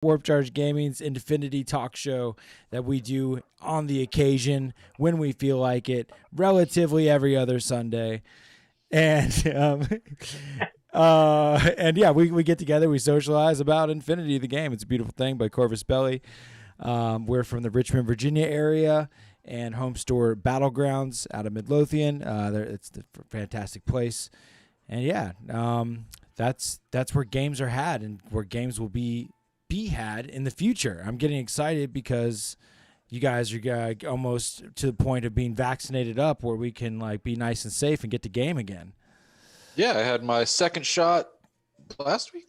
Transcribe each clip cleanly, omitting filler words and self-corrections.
Warp Charge Gaming's Infinity Talk Show that we do on the occasion when we feel like it, relatively every other Sunday. And and yeah, we get together, we socialize about Infinity, the game. It's a beautiful thing by Corvus Belli. We're from the Richmond, Virginia area, and home store Battlegrounds out of Midlothian. It's a fantastic place, and yeah, that's where games are had and where games will be had in the future. I'm getting excited because you guys are almost to the point of being vaccinated up, where we can like be nice and safe and get to game again. Yeah, I had my second shot last week.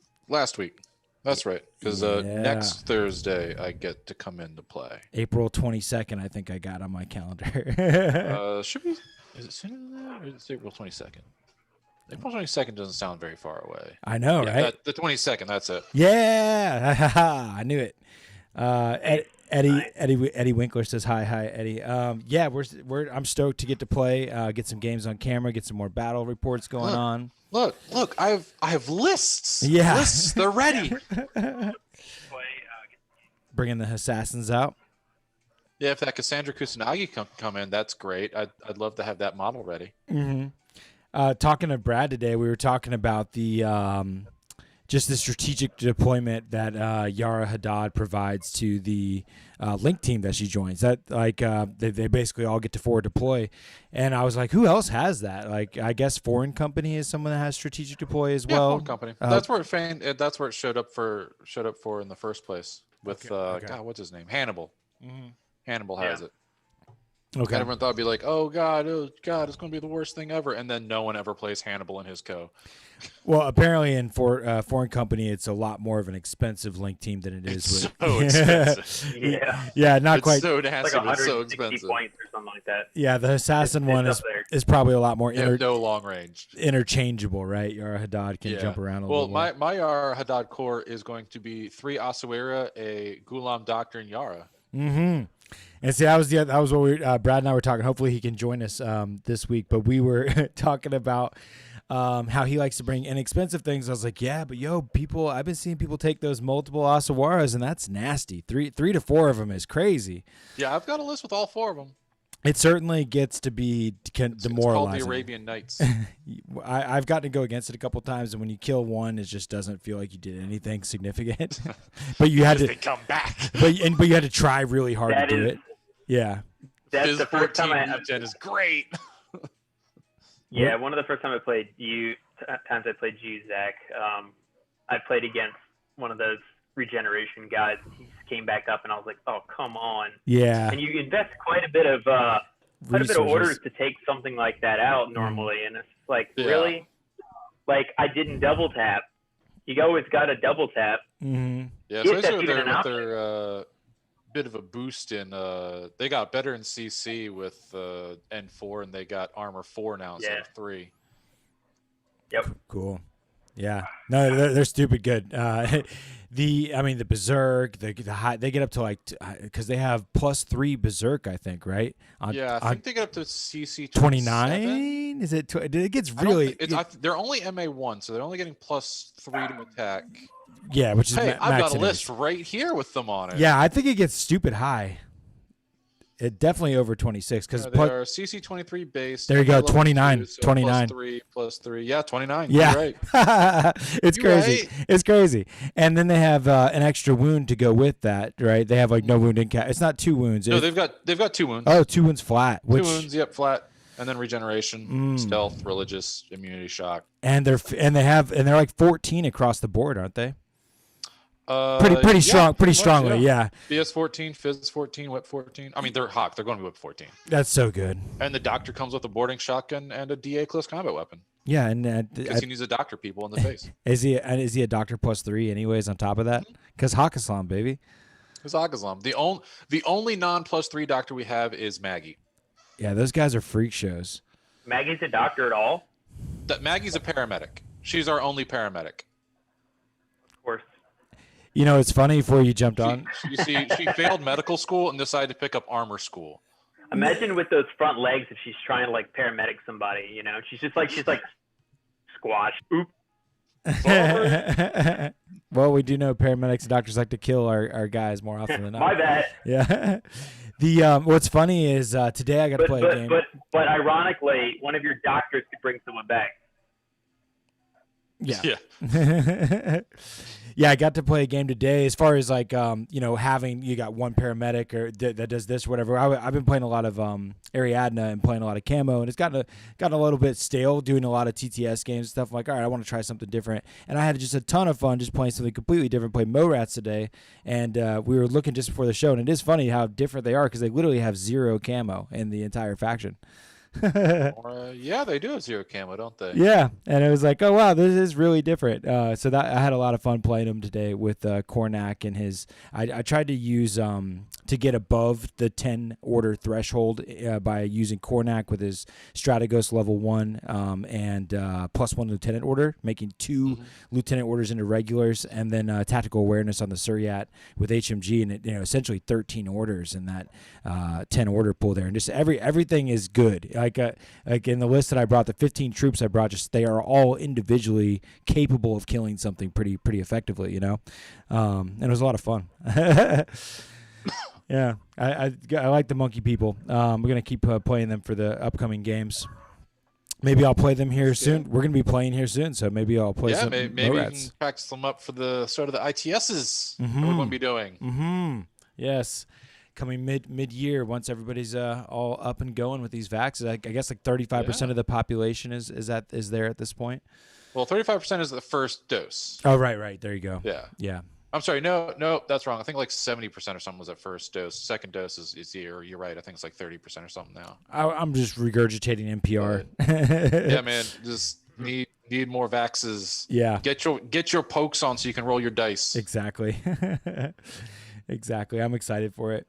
That's right, because next Thursday I get to come in to play. April 22nd, I think I got on my calendar. Should be? Is it sooner than that, or is it April 22nd? April 22nd doesn't sound very far away. I know, yeah, right? The 22nd, that's it. Yeah, I knew it. Eddie Winkler says hi, Eddie. Yeah, I'm stoked to get to play, get some games on camera, get some more battle reports going on. Look! I have lists. Yeah, lists. They're ready. Bringing the assassins out. Yeah, if that Cassandra Kusanagi come in, that's great. I'd love to have that model ready. Mm-hmm. Talking to Brad today, we were talking about the just the strategic deployment that Yara Haddad provides to the Link team that she joins. That they basically all get to forward deploy, and I was like, who else has that? Like, I guess Foreign Company is someone that has strategic deploy as well. Foreign Company. That's where it showed up for in the first place with okay. God, what's his name? Hannibal. Mm-hmm. Hannibal has it. Okay. And everyone thought it'd be like, oh God, it's going to be the worst thing ever. And then no one ever plays Hannibal in his co. Well, apparently in Foreign Company, it's a lot more of an expensive Link team than it is with. So expensive. Yeah, not it's quite. So nasty, like but so expensive. points or something like that. Yeah, the assassin one is probably a lot more no long range. Interchangeable, right? Yara Haddad can jump around a little more. Well, my Yara Haddad core is going to be 3 Asuera, a Ghulam Doctor, and Yara. Mm-hmm. And see, that was what Brad and I were talking. Hopefully, he can join us this week. But we were talking about how he likes to bring inexpensive things. I was like, yeah, but I've been seeing people take those multiple Asawaras, and that's nasty. Three to 4 of them is crazy. Yeah, I've got a list with all 4 of them. It certainly gets to be demoralizing. It's called the Arabian Nights. I've gotten to go against it a couple times, and when you kill one, it just doesn't feel like you did anything significant. But you had to come back. But you had to try really hard to do it. Yeah. That's the first time Gen is great. Yeah, one of the first times I played Zach, I played against one of those regeneration guys, and he just came back up, and I was like, oh, come on. Yeah. And you invest quite a bit of orders to take something like that out normally, and it's like, really? Like, I didn't double tap. You always got to double tap. Mm-hmm. Yeah, so with their bit of a boost in they got better in CC with N4, and they got armor 4 now instead of 3. Yep. Cool. Yeah. No, they're stupid good. The Berserk, the high, they get up to like because they have +3 Berserk, I think, right? I think they get up to CC 29. Is it? It gets really. They're only MA1, so they're only getting +3 to attack. Yeah, which is I've got a list right here with them on it. Yeah, I think it gets stupid high. It definitely over 26 because they are CC 23 base. There you go, 29, 2, so 29. +3, yeah, 29. Yeah, you're right. It's crazy. Right. It's crazy. And then they have an extra wound to go with that, right? They have like no wound in cap. It's not 2 wounds. No, they've got 2 wounds. Oh, 2 wounds flat. 2 wounds, yep, flat, and then regeneration, stealth, religious, immunity, shock. And they're like 14 across the board, aren't they? Pretty strongly, yeah. BS 14, Fizz 14, Whip 14. I mean, they're Hawk. They're going to be Whip 14. That's so good. And the Doctor comes with a boarding shotgun and a DA close combat weapon. Yeah, and because he needs to doctor people in the face. Is he a Doctor +3 anyways on top of that? Because Hawk Islam, baby. It's Hawk Islam. The only non +3 Doctor we have is Maggie. Yeah, those guys are freak shows. Maggie's a doctor at all? Maggie's a paramedic. She's our only paramedic. Of course. You know, it's funny before you jumped on. You see, she failed medical school and decided to pick up armor school. Imagine with those front legs if she's trying to like paramedic somebody, you know, she's like squash. Oop. Sorry. Well, we do know paramedics and doctors like to kill our guys more often than not. My bad. Yeah. The what's funny is today I got to play a game. But ironically, one of your doctors could bring someone back. Yeah. Yeah, I got to play a game today. As far as like having you got one paramedic or that does this or whatever. I've been playing a lot of Ariadna and playing a lot of camo, and it's gotten a little bit stale doing a lot of TTS games and stuff. I'm like, all right, I want to try something different, and I had just a ton of fun just playing something completely different. Played Morats today, and we were looking just before the show, and it is funny how different they are because they literally have 0 camo in the entire faction. Yeah, they do have 0 camo, don't they? Yeah, and it was like, oh wow, this is really different. So that I had a lot of fun playing him today with Kornak and his. I tried to use to get above the 10 order threshold by using Kornak with his Strategos level 1 and +1 lieutenant order, making 2 lieutenant orders into regulars, and then tactical awareness on the Suryat with HMG, and essentially 13 orders in that 10 order pool there, and just everything is good. Like in the list that I brought, the 15 troops I brought, just they are all individually capable of killing something pretty effectively, and it was a lot of fun. Yeah, I like the monkey people. We're gonna keep playing them for the upcoming games. Maybe I'll play them here soon. We're gonna be playing here soon, so maybe I'll play some. Maybe you can practice them up for the start of the ITSs. That we're going to be doing. Yes. Coming mid-year, once everybody's all up and going with these vaxes, I guess like 35% of the population is there at this point. Well, 35% is the first dose. Oh, right. There you go. Yeah. I'm sorry. No, that's wrong. I think like 70% or something was at first dose. Second dose is here. You're right. I think it's like 30% or something now. I'm just regurgitating NPR. Yeah, man. Just need more vaxes. Yeah. Get your pokes on so you can roll your dice. Exactly. Exactly. I'm excited for it.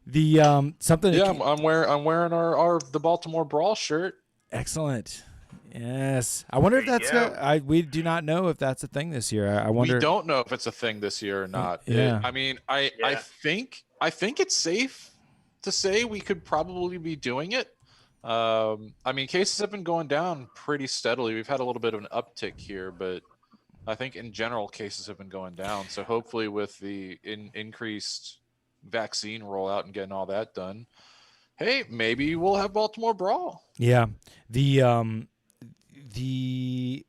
The something. Yeah, I'm wearing our the Baltimore Brawl shirt. Excellent. Yes. I wonder if that's we do not know if that's a thing this year. I wonder. We don't know if it's a thing this year or not. Yeah. I think it's safe to say we could probably be doing it. Cases have been going down pretty steadily. We've had a little bit of an uptick here, but I think in general cases have been going down. So hopefully with the increased vaccine rollout and getting all that done, hey, maybe we'll have Baltimore Brawl. Yeah. The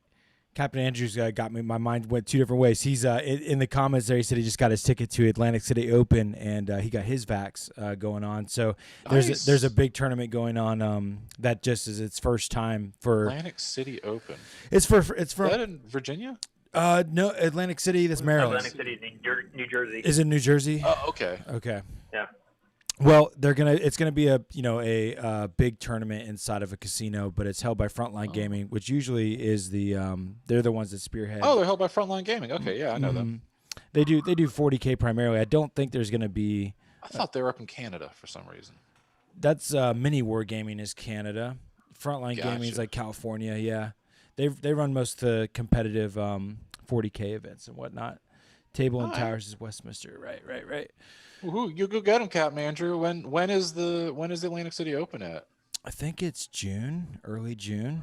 Captain Andrews got me. My mind went 2 different ways. He's in the comments there. He said he just got his ticket to Atlantic City Open, and he got his vax going on. So there's a big tournament going on that just is its first time for Atlantic City Open. It's from is that in Virginia? No, Atlantic City. That's Maryland. Atlantic City, New Jersey. Is it New Jersey? Oh, okay. Okay. Yeah. Well, it's gonna be a big tournament inside of a casino, but it's held by Frontline Gaming, which usually is they're the ones that spearhead. Oh, they're held by Frontline Gaming. Okay, yeah, I know them. They do 40K primarily. I don't think there's gonna be. I thought they were up in Canada for some reason. That's Mini War Gaming is Canada. Frontline Gaming is like California. Yeah, they run most of the competitive 40K events and whatnot. Table and Towers is Westminster. Right. Woohoo, you go get him, Captain Andrew. When is the Atlantic City Open at? I think it's June, early June.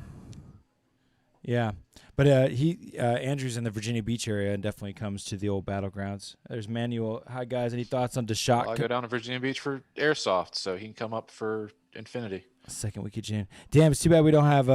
Yeah, but Andrew's in the Virginia Beach area and definitely comes to the old battlegrounds. There's Manuel. Hi guys, any thoughts on Deshot? I'll go down to Virginia Beach for airsoft, so he can come up for Infinity. Second week of June. Damn, it's too bad we don't have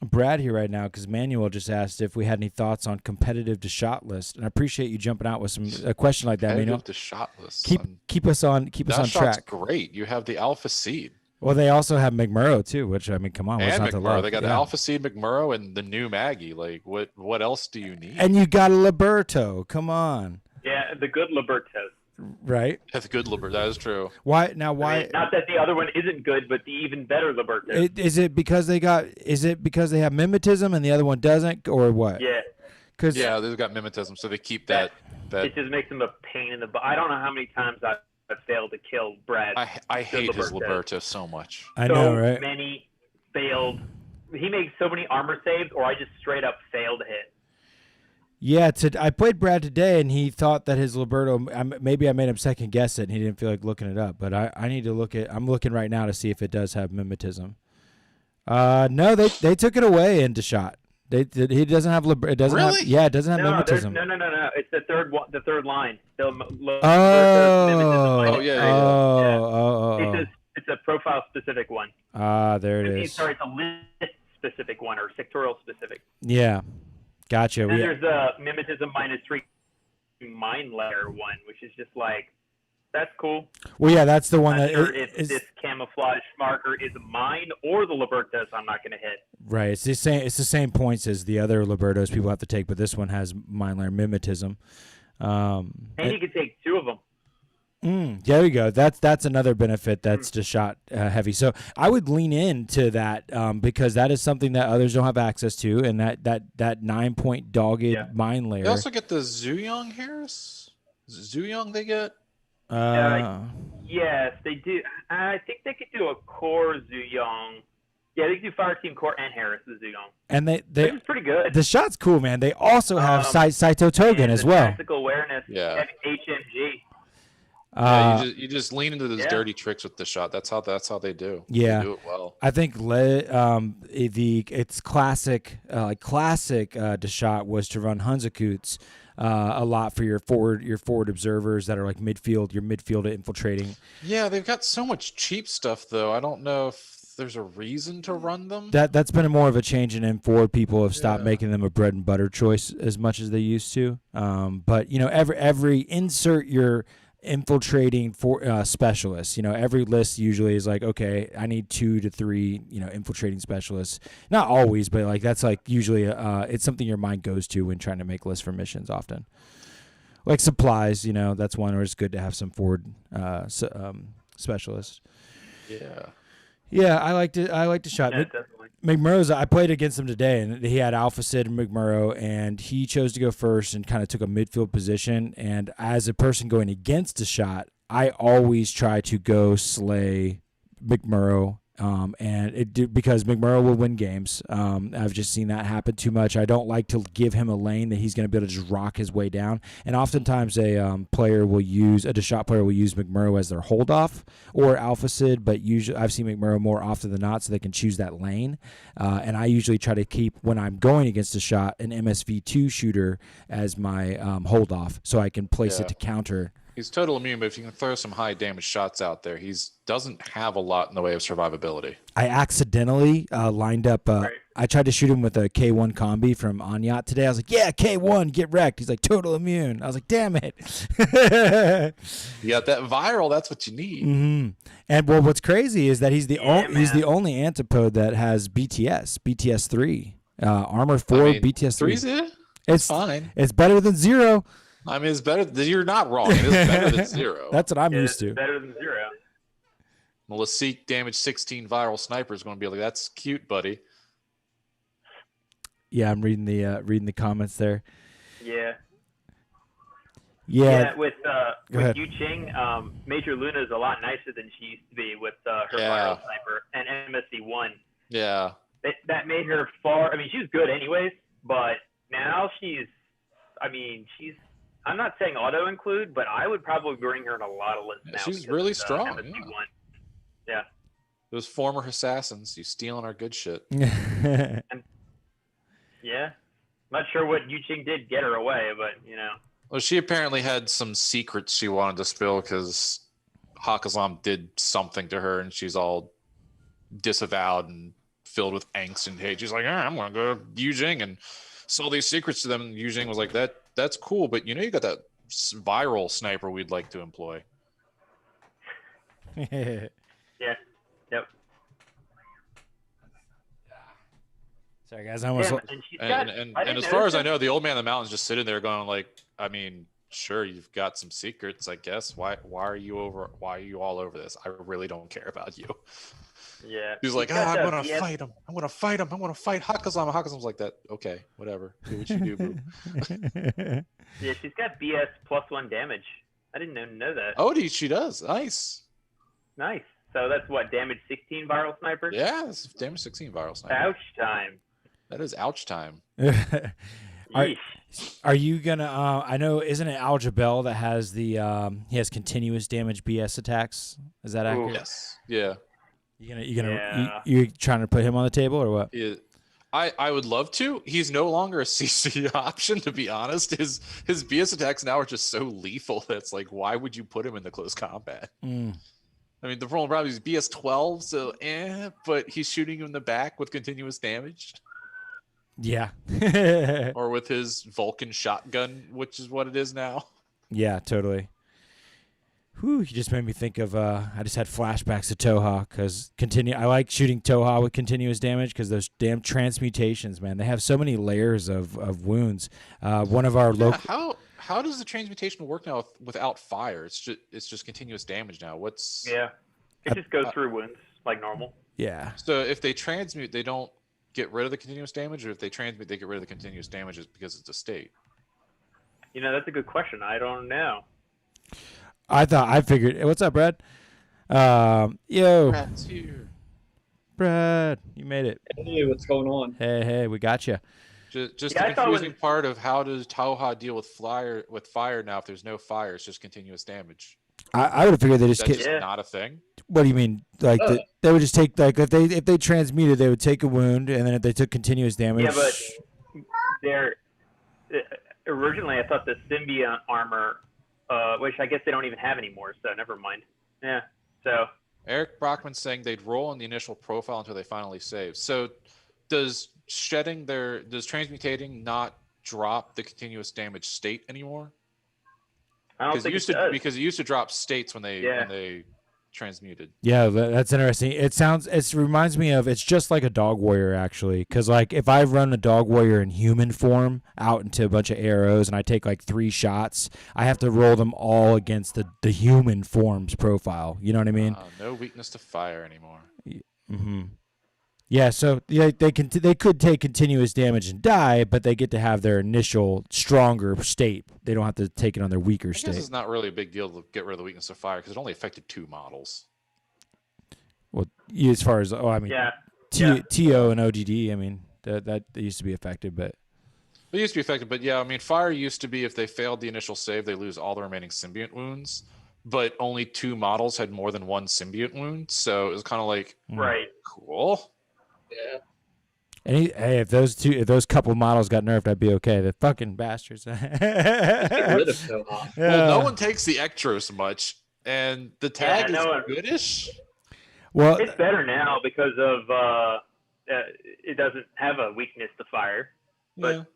Brad here right now because Manuel just asked if we had any thoughts on competitive Deshot list, and I appreciate you jumping out with a question like that, Manuel. Deshot list. Keep us on track. That's great. You have the Alpha Seed. Well, they also have McMurrow too, which come on, what's and not to McMurrow. love? They got Alpha Seed McMurrow and the new Maggie. Like, what else do you need? And you got a Liberto. Come on. Yeah, the good Libertos. Right. That's good Liberto. That is true. Why? Not that the other one isn't good, but the even better Liberto. Is it because they have mimetism and the other one doesn't, or what? Yeah. Yeah, they've got mimetism, so they keep that. It just makes them a pain in the butt. I don't know how many times I've failed to kill Brad. I hate his Liberto so much. I know, right? So many failed. He makes so many armor saves, or I just straight up fail to hit. Yeah, I played Brad today, and he thought that his Liberto. Maybe I made him second guess it, and he didn't feel like looking it up. But I need to look at. I'm looking right now to see if it does have mimetism. No, they took it away in Deshot. He doesn't have it doesn't Really? have yeah, it doesn't have No, mimetism. no. It's the third one, the third line. Oh, Yeah. It's a profile specific one. There it is. Sorry, it's a list specific one or sectorial specific. Yeah, gotcha. And then there's a mimetism -3 mind layer one, which is just like, that's cool. Well, yeah, that's the one I'm that sure if this camouflage marker is mine or the Libertas, I'm not going to hit. right. It's the same. It's the same points as the other Libertos people have to take, but this one has mind layer mimetism. And you can take 2 of them. There you go. That's another benefit that's just shot heavy. So I would lean into that because that is something that others don't have access to, and that 9-point dogged mind layer. They also get the Zuyong Harris. Zuyong they get. Yes, they do. I think they could do a core Zuyong. Yeah, they can do Fire Team Core and Harris the Zuyong. And which is pretty good. The shot's cool, man. They also have Saito Togen as well. Tactical awareness. Yeah. HMG. You just lean into those dirty tricks with the shot. That's how they do. Yeah, they do it well. I think its classic Deshot was to run Hunzakuts a lot for your forward observers that are like midfield, your midfield infiltrating. Yeah, they've got so much cheap stuff though. I don't know if there's a reason to run them. That's been more of a change in forward. People have stopped making them a bread and butter choice as much as they used to. But every insert your infiltrating for specialists. Every list usually is like, okay, I need 2 to 3 infiltrating specialists. Not always, but like that's like usually it's something your mind goes to when trying to make lists for missions. Often like supplies, that's one where it's good to have some forward specialists. Yeah, I liked it. Shot. Yeah, definitely. McMurrow's, I played against him today, and he had Alpha Sid and McMurrow, and he chose to go first and kind of took a midfield position. And as a person going against a shot, I always try to go slay McMurrow, because McMurrow will win games. I've just seen that happen too much. I don't like to give him a lane that he's going to be able to just rock his way down. And oftentimes a Deshot player will use McMurrow as their hold off or Alpha Sid, but usually I've seen McMurrow more often than not, so they can choose that lane. And I usually try to keep, when I'm going against a shot, an MSV2 shooter as my hold off, so I can place it to counter. He's total immune, but if you can throw some high damage shots out there, doesn't have a lot in the way of survivability. I accidentally lined up. I tried to shoot him with a K1 combi from Anyat today. I was like, yeah, K1, get wrecked. He's like, total immune. I was like, damn it. You got that viral. That's what you need. Mm-hmm. And what's crazy is that he's the only antipode that has BTS 3, armor 4, BTS 3. 3's it? It's fine. It's better than 0. I mean, it's better. You're not wrong. It is better than 0. That's what I'm used to. It's better than 0. Lasik damage 16 viral sniper is going to be like, that's cute, buddy. Yeah, I'm reading the comments there. Yeah. Yeah. With Yu Ching, Major Luna is a lot nicer than she used to be with her viral sniper and MSV1. Yeah. That made her far. I mean, she was good anyways, but now she's. I'm not saying auto include, but I would probably bring her in a lot of lists now. She's really strong. Yeah. Those former assassins, you stealing our good shit. Yeah. Not sure what Yu Ching did get her away, but Well, she apparently had some secrets she wanted to spill because Hakazam did something to her, and she's all disavowed and filled with angst and hate. She's like, I'm going to go to Yu Jing and sell these secrets to them. And Yu Jing was like, that's cool, but you got that viral sniper we'd like to employ. Yeah. Yep. Sorry, guys. I almost. And as far as I know, the old man in the mountain's just sitting there going like, I mean, sure, you've got some secrets, I guess. Why are you all over this? I really don't care about you. Yeah. He's like, I'm gonna fight him. I'm gonna fight Hakazam. Hakazam's like that. Okay, whatever. Do what you do, boo. Yeah, she's got BS +1 damage. I didn't know that. Oh, she does. Nice. So that's what, damage 16 viral sniper? Yeah, it's damage 16 viral sniper. Ouch time. That is ouch time. Are you gonna? I know, isn't it Al Jabel that has he has continuous damage BS attacks? Is that accurate? Yes. Yeah. You trying to put him on the table or what? I would love to. He's no longer a CC option, to be honest. His BS attacks now are just so lethal that it's like, why would you put him in the close combat? Mm. I mean, the problem probably is BS 12, so but he's shooting him in the back with continuous damage. Yeah. Or with his Vulcan shotgun, which is what it is now. Yeah, totally. Whew, you just made me think of, I just had flashbacks to Toha, because I like shooting Toha with continuous damage, because those damn transmutations, man, they have so many layers of wounds. One of our local... How does the transmutation work now without fire? It's just continuous damage now. Yeah, it just goes through wounds like normal. Yeah. So if they transmute, they don't get rid of the continuous damage, or if they transmute, they get rid of the continuous damage because it's a state? That's a good question. I don't know. I figured. What's up, Brad? Yo. Brad's here. Brad, you made it. Hey, what's going on? Hey, we got you. Just the confusing part of how does Toha deal with fire now? If there's no fire, it's just continuous damage. I would have figured they just. That's just not a thing. What do you mean? Like they would just take if they transmuted, they would take a wound, and then if they took continuous damage. Yeah, but originally I thought the symbiote armor, which I guess they don't even have anymore. So never mind. Yeah. So Eric Brockman's saying they'd roll in the initial profile until they finally save. So does transmutating not drop the continuous damage state anymore? I don't think it does. Because it used to drop states when they transmuted. Yeah, that's interesting. It reminds me of, it's just like a dog warrior, actually, because like if I run a dog warrior in human form out into a bunch of arrows and I take like 3 shots, I have to roll them all against the human form's profile. You know what I mean? No weakness to fire anymore. Mm-hmm. Yeah, so they could take continuous damage and die, but they get to have their initial stronger state. They don't have to take it on their weaker state. I guess it's not really a big deal to get rid of the weakness of fire because it only affected 2 models. Well, as far as TO and ODD, I mean that used to be affected, but it used to be affected. But yeah, I mean, fire used to be if they failed the initial save, they lose all the remaining symbiote wounds. But only 2 models had more than 1 symbiote wound, so it was kind of like cool. Yeah. And if those couple models got nerfed, I'd be okay. The fucking bastards. Get rid of Toha. Well, no one takes the Ectros much, and the tag is goodish. Well, it's better now because of it doesn't have a weakness to fire. But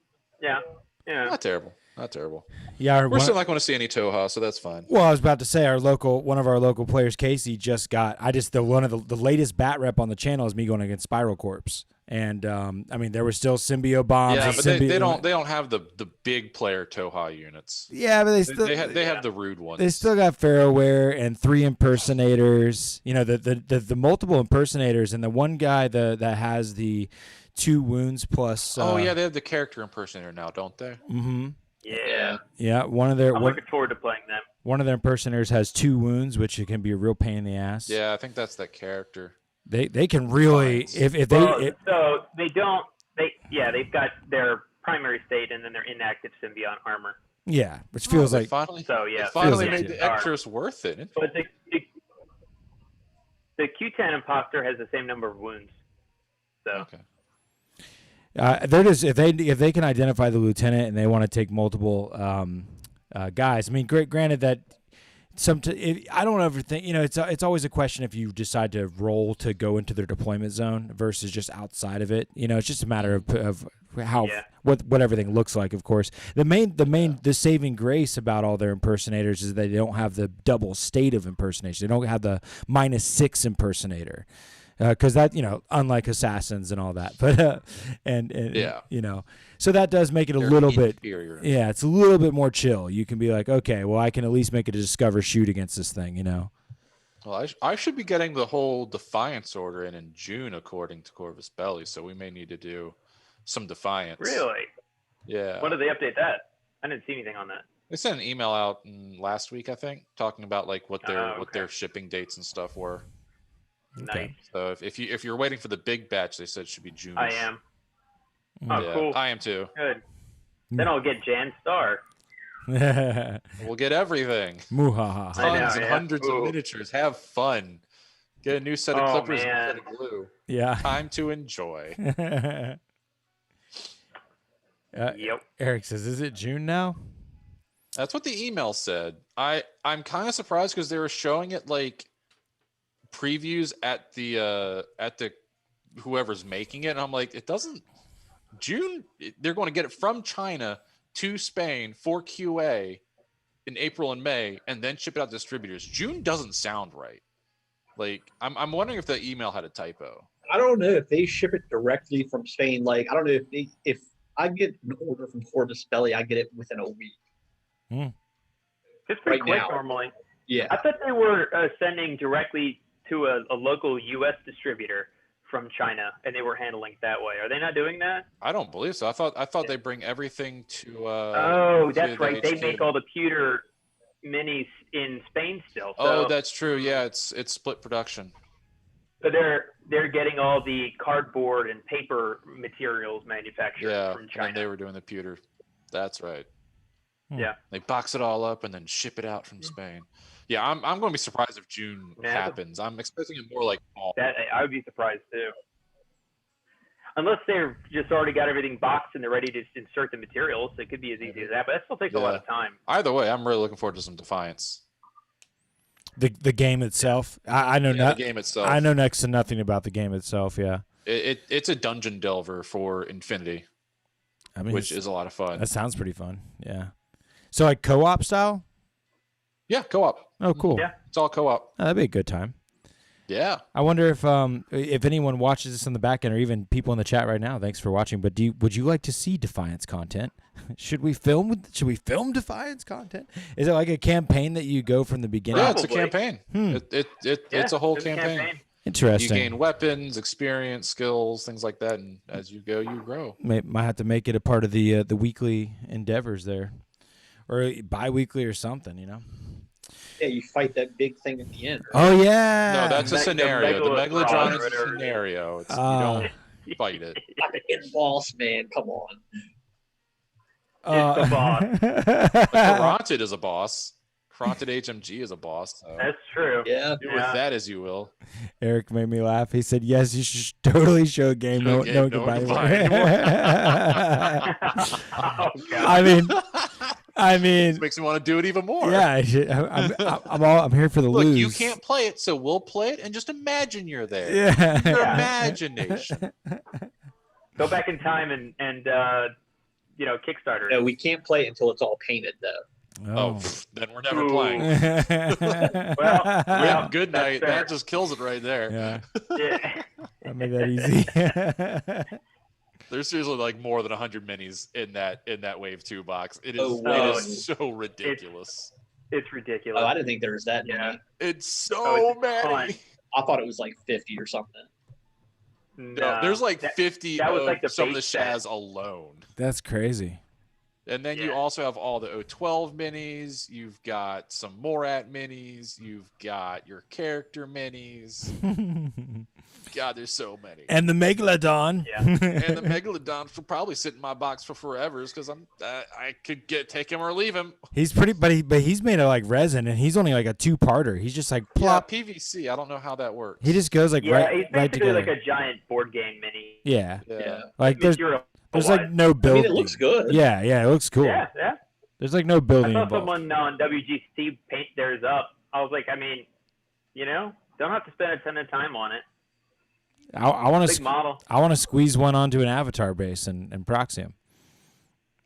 yeah. Not terrible. Not terrible. Yeah, we're still not going to see any Toha, so that's fine. Well, I was about to say one of our local players, Casey, just got. One of the latest bat rep on the channel is me going against Spiral Corpse, and I mean there were still symbio bombs. Yeah, but they don't have the big player Toha units. Yeah, but they have the rude ones. They still got Pharaohware and 3 impersonators. You know the multiple impersonators, and the one guy that has the 2 wounds plus. They have the character impersonator now, don't they? Mm-hmm. Yeah. Yeah, I'm looking forward to playing them. One of their impersonators has 2 wounds, which it can be a real pain in the ass. Yeah, I think that's that character. They can really they've got their primary state and then their inactive symbiote armor. Yeah, which feels like finally made the Ectros worth it. But the Q10 imposter has the same number of wounds. So. Okay. They're just if they can identify the lieutenant and they want to take multiple guys. I mean, granted that I don't ever think it's always a question if you decide to roll to go into their deployment zone versus just outside of it. It's just a matter of how what everything looks like. Of course, the saving grace about all their impersonators is they don't have the double state of impersonation. They don't have the -6 impersonator. Because that, unlike assassins and all that, but so that does make it a little bit, it's a little bit more chill. You can be like, okay, well, I can at least make it a discover shoot against this thing, Well, I should be getting the whole Defiance order in June, according to Corvus Belli, so we may need to do some Defiance. Really? Yeah. When did they update that? I didn't see anything on that. They sent an email out last week, I think, talking about like what their shipping dates and stuff were. Nice. So if you're waiting for the big batch, they said it should be June. I am. Oh, cool. I am too. Good. Then I'll get Jan Star. We'll get everything. Muhaha. Tons and hundreds of miniatures. Have fun. Get a new set of clippers and a set of glue. Yeah. Time to enjoy. Yep. Eric says, "Is it June now?" That's what the email said. I'm kind of surprised because they were showing it like previews at the whoever's making it, and I'm like, it doesn't. June, they're going to get it from China to Spain for QA in April and May, and then ship it out to distributors. June doesn't sound right. Like, I'm wondering if the email had a typo. I don't know if they ship it directly from Spain. Like, I don't know if I get an order from Corvus Belly, I get it within a week. It's pretty Right quick now. normally. Yeah. I thought they were sending directly to a local U.S. distributor from China, and they were handling it that way. Are they not doing that? I don't believe so. I thought they bring everything to. Oh, to that's the right. They HQ. make all the pewter minis in Spain still. Oh, So, that's true. Yeah, it's split production. so they're getting all the cardboard and paper materials manufactured Yeah, from and China. then they were doing the pewter. That's right. Yeah. They box it all up and then ship it out from Spain. Yeah, I'm going to be surprised if June happens. I'm expecting it more like fall. That I would be surprised too. Unless they've just already got everything boxed and they're ready to insert the materials, it could be as easy as that. But that still takes a lot of time. Either way, I'm really looking forward to some Defiance. The game itself. I know the game itself. I know next to nothing about the game itself. Yeah. It's a dungeon delver for Infinity, I mean, which is a lot of fun. That sounds pretty fun. Yeah. So like co-op style? Yeah, co-op. Oh, cool. Yeah. It's all co-op. Oh, that'd be a good time. Yeah. I wonder if anyone watches this on the back end or even people in the chat right now. Thanks for watching. But would you like to see Defiance content? Should we film Defiance content? Is it like a campaign that you go from the beginning? Yeah, it's a campaign. It's a whole it's campaign. Interesting. You gain weapons, experience, skills, things like that, and as you go, you grow. Might have to make it a part of the weekly endeavors there, or bi-weekly or something. You know. Yeah, you fight that big thing at the end. Right? Oh yeah. No, that's a scenario. The Megalodon is a Megalodon. scenario. You don't fight it. Not the hit boss, man. Come on. It's the boss. Karanted is a boss. Karanted HMG is a boss. So That's true. Yeah. do with that as you will. Eric made me laugh. He said, "Yes, you should totally show a game. No one can buy it." Oh, God. I mean, This makes me want to do it even more. yeah. I'm here for the Look, lose. you can't play it, so we'll play it and just imagine you're there. Yeah. Your imagination. Go back in time and Kickstarter. No, we can't play it until it's all painted, though. Oh, then we're never Ooh. playing. Well, Yeah, good that's night. fair. That just kills it right there. Yeah, Yeah. I made that easy. There's seriously like more than 100 minis in that Wave 2 box. It is, Oh, it wow. is so ridiculous. It's ridiculous. Oh, I didn't think there was that Yeah. many. It's so Oh, it's many. fun. I thought it was like 50 or something. No, there's like that- 50 that was of like the some of the base set. Shaz alone. That's crazy. And then you Yeah. also have all the O12 minis. You've got some Morat minis. You've got your character minis. God, there's so many. And the Megalodon. Yeah. And the Megalodon will probably sit in my box for forevers because I could take him or leave him. He's pretty, but he's made of like resin, and he's only like a 2-parter. He's just like plop. Yeah, PVC. I don't know how that works. He just goes like Yeah, right, he's right basically together. like a giant board game mini. Yeah, Yeah. like there's like no I building. mean, it looks good. Yeah, it looks cool. Yeah. There's like no I building saw involved. someone on WGC paint theirs up. I was like, I mean, don't have to spend a ton of time on it. I want Big model. to squeeze one onto an avatar base and proxy him.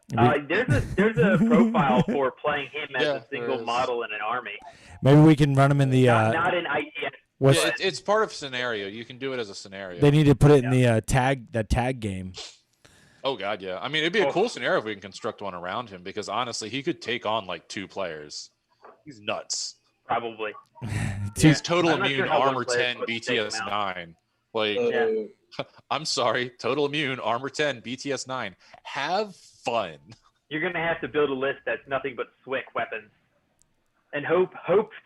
There's a profile for playing him as Yeah, a single there is. model in an army. Maybe we can run him in the. Not in ITS. What's, Yeah, it's part of scenario. You can do it as a scenario. they need to put it in the tag game. Oh god, yeah. I mean, it'd be a cool scenario if we can construct one around him because honestly, he could take on like 2 players. He's nuts. Probably. He's total I'm not immune, sure how armor one player 10, would take him BTS out. 9. Like, Yeah. I'm sorry, total immune, armor 10, BTS 9. Have fun. You're gonna have to build a list that's nothing but Swick weapons, and hope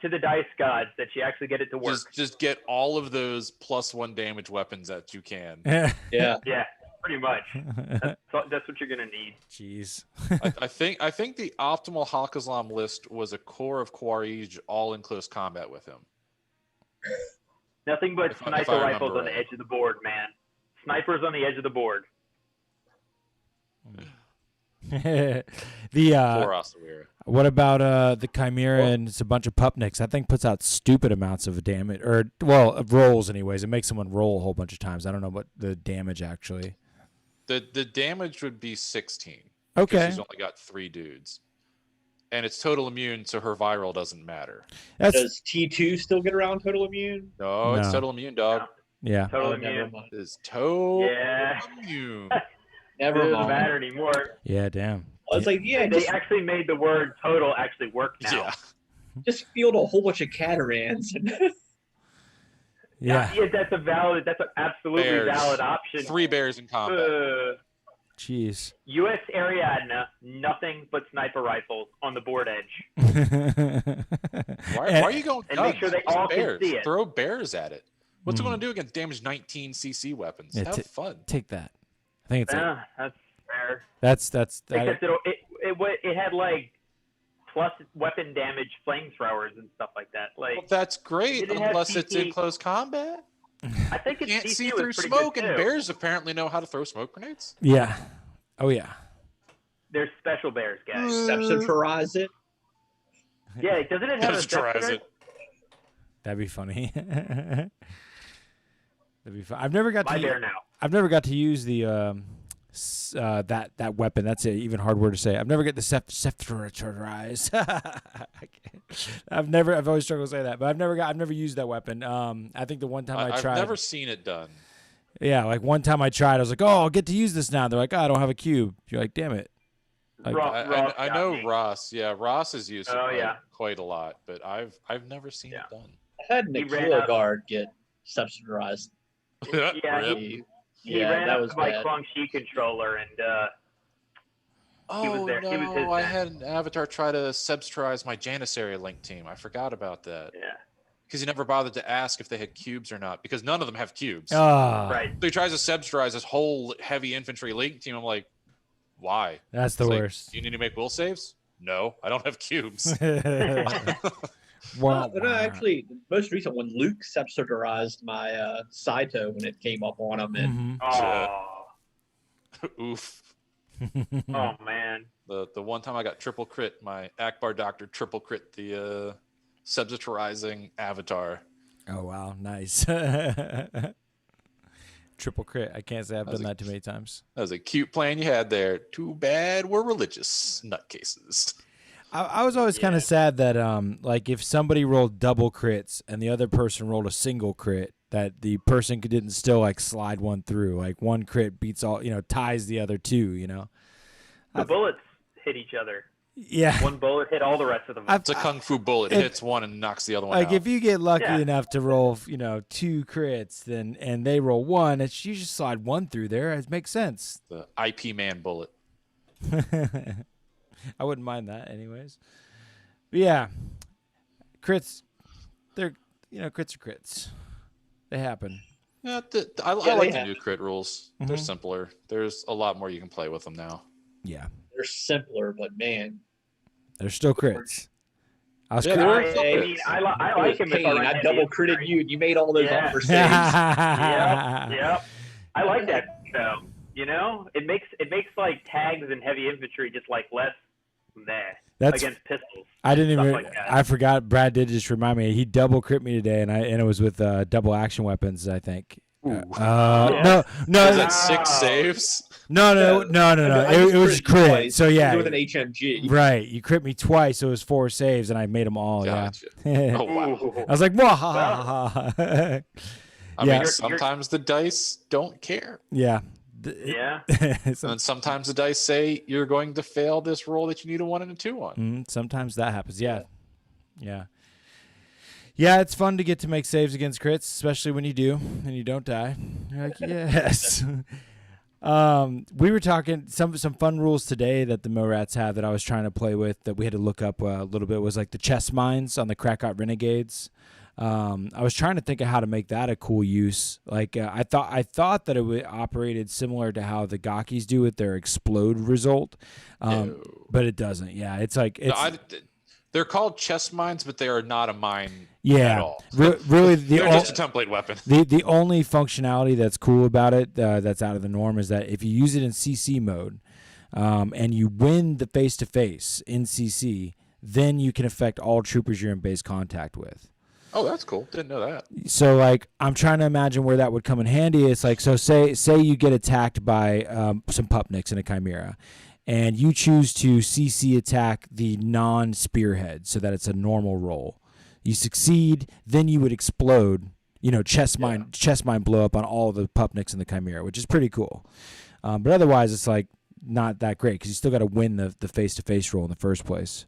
to the dice gods that you actually get it to work. Just get all of those +1 damage weapons that you can. Yeah. Yeah, pretty much. That's what you're gonna need. Jeez. I think the optimal Hakazlam list was a core of Quarij all in close combat with him. Nothing but If I sniper remember rifles on the right. edge of the board, man. Snipers on the edge of the board. The For Osawira. what about the Chimera and it's a bunch of Pupniks? That thing puts out stupid amounts of damage, or rolls anyways. It makes someone roll a whole bunch of times. I don't know what the damage actually. The damage would be 16. Okay. Because she's only got 3 dudes. And it's total immune, so her viral doesn't matter. Does T2 still get around total immune? No, it's total immune, dog. Yeah. Total Never immune. mind. It's total Yeah. immune. Never It doesn't mind. matter anymore. Yeah. Damn. I was like, yeah, They just, actually made the word total actually work now. Yeah. just field a whole bunch of Catarans. Yeah. Yeah, that's an absolutely Bears. valid option. 3 bears in combat. Jeez. U.S. Ariadna, nothing but sniper rifles on the board edge. Why are you going and guns? make sure they Use all can bears. see it. Throw bears at it. What's it going to do against damage 19 CC weapons? Yeah, Have fun. Take that. I think it's Yeah, that's fair. that's Except it had like plus weapon damage flamethrowers and stuff like that. Like Well, that's great, Did it have unless it's in CC? close combat. I think You it's can't CC see was through pretty smoke, good and too. bears apparently know how to throw smoke grenades. yeah. Oh yeah. They're special bears, guys. Sepsitorize it. Yeah, doesn't it have a Sepsitorize sepsitor? it. That'd be funny. That'd be fun. I've never got My to. bear now. I've never got to use the that weapon. That's an even hard word to say. I've never got the septorize. I've always struggled to say that, but I've never used that weapon. I think the one time I I've tried. never seen it done. Yeah, like one time I tried, I was like, "Oh, I'll get to use this now." They're like, "Oh, I don't have a cube." You're like, "Damn it!" Like, Ross I got know me. Ross. Yeah, Ross has used it Oh, yeah. quite a lot, but I've never seen it done. I had He ran Nicola out- Guard get sepsitorize. Yeah, Rip. He Yeah, ran that up was to my bad. Clung Shi controller and Oh was there. no! He was his I man. had an avatar try to substrize my Janissary Link team. I forgot about that yeah, because he never bothered to ask if they had cubes or not because none of them have cubes. ah, right. So he tries to substrize this whole heavy infantry Link team. I'm like, why? That's the It's like, worst. Do you need to make will saves? No, I don't have cubes. Wow. No, actually, the most recent one, Luke sepsitorized my Saito when it came up on him, and Oh, Oof. oh man. The one time I got triple crit, my Akbar Doctor triple crit the subsitorizing avatar. Oh wow, nice. Triple crit. I can't say I've That was done a- that too many times. That was a cute plan you had there. Too bad we're religious nutcases. I was always kind Yeah. of sad that like if somebody rolled double crits and the other person rolled a single crit, that the person didn't still like slide one through. Like one crit beats all, ties the other two. The bullets hit each other. Yeah. One bullet hit all the rest of them. It's a kung fu bullet. It If- hits one and knocks the other one Like out. if you get lucky Yeah. enough to roll, 2 crits, then and they roll one, you just slide one through there. It makes sense. The IP man bullet. I wouldn't mind that, anyways. But yeah, crits. They're crits are crits. They happen. Yeah, I Yeah, like they the have- new crit rules. They're Mhm. simpler. There's a lot more you can play with them now. Yeah, they're simpler, but man, they're still crits. I was Yeah, crit- they I, were I still mean, crits. I it like was him. if Kane. run I heavy double infantry. critted you, and you made all those Yeah. offer saves. Yep. I like that though. It makes like tags and heavy infantry just like less That's against pistols. I didn't stuff even. like that. I forgot. Brad did just remind me. He double crit me today, and it was with double action weapons. I think. Ooh. No. Was that Wow. 6 saves? No. I It just was critted crit. twice So yeah, with an HMG. right. You crit me twice. So it was 4 saves, and I made them all. Gotcha. Yeah. Oh, wow. Ooh. I was like, "Wahaha." I Yeah. mean, You're- sometimes the dice don't care. Yeah. Yeah. And sometimes the dice say you're going to fail this roll that you need a 1 and a 2 on. Sometimes that happens. Yeah. Yeah, it's fun to get to make saves against crits, especially when you do and you don't die. You're like, yes. We were talking some fun rules today that the Morats have that I was trying to play with that we had to look up a little bit was like the chest mines on the Krakow Renegades. I was trying to think of how to make that a cool use. Like I thought that it operated similar to how the Gakis do with their explode result, No. but it doesn't. Yeah, it's like No, it's they're called chest mines, but they are not a mine at yeah. all. Really, the They're just a template weapon. The only functionality that's cool about it that's out of the norm is that if you use it in CC mode, and you win the face-to-face in CC, then you can affect all troopers you're in base contact with. Oh, that's cool. Didn't know that. So, like, I'm trying to imagine where that would come in handy. It's like, so say you get attacked by some pupniks in a Chimera, and you choose to CC attack the non-spearhead so that it's a normal roll. You succeed, then you would explode, chest mine blow up on all the pupniks in the Chimera, which is pretty cool. But otherwise, it's like not that great because you still got to win the face-to-face roll in the first place.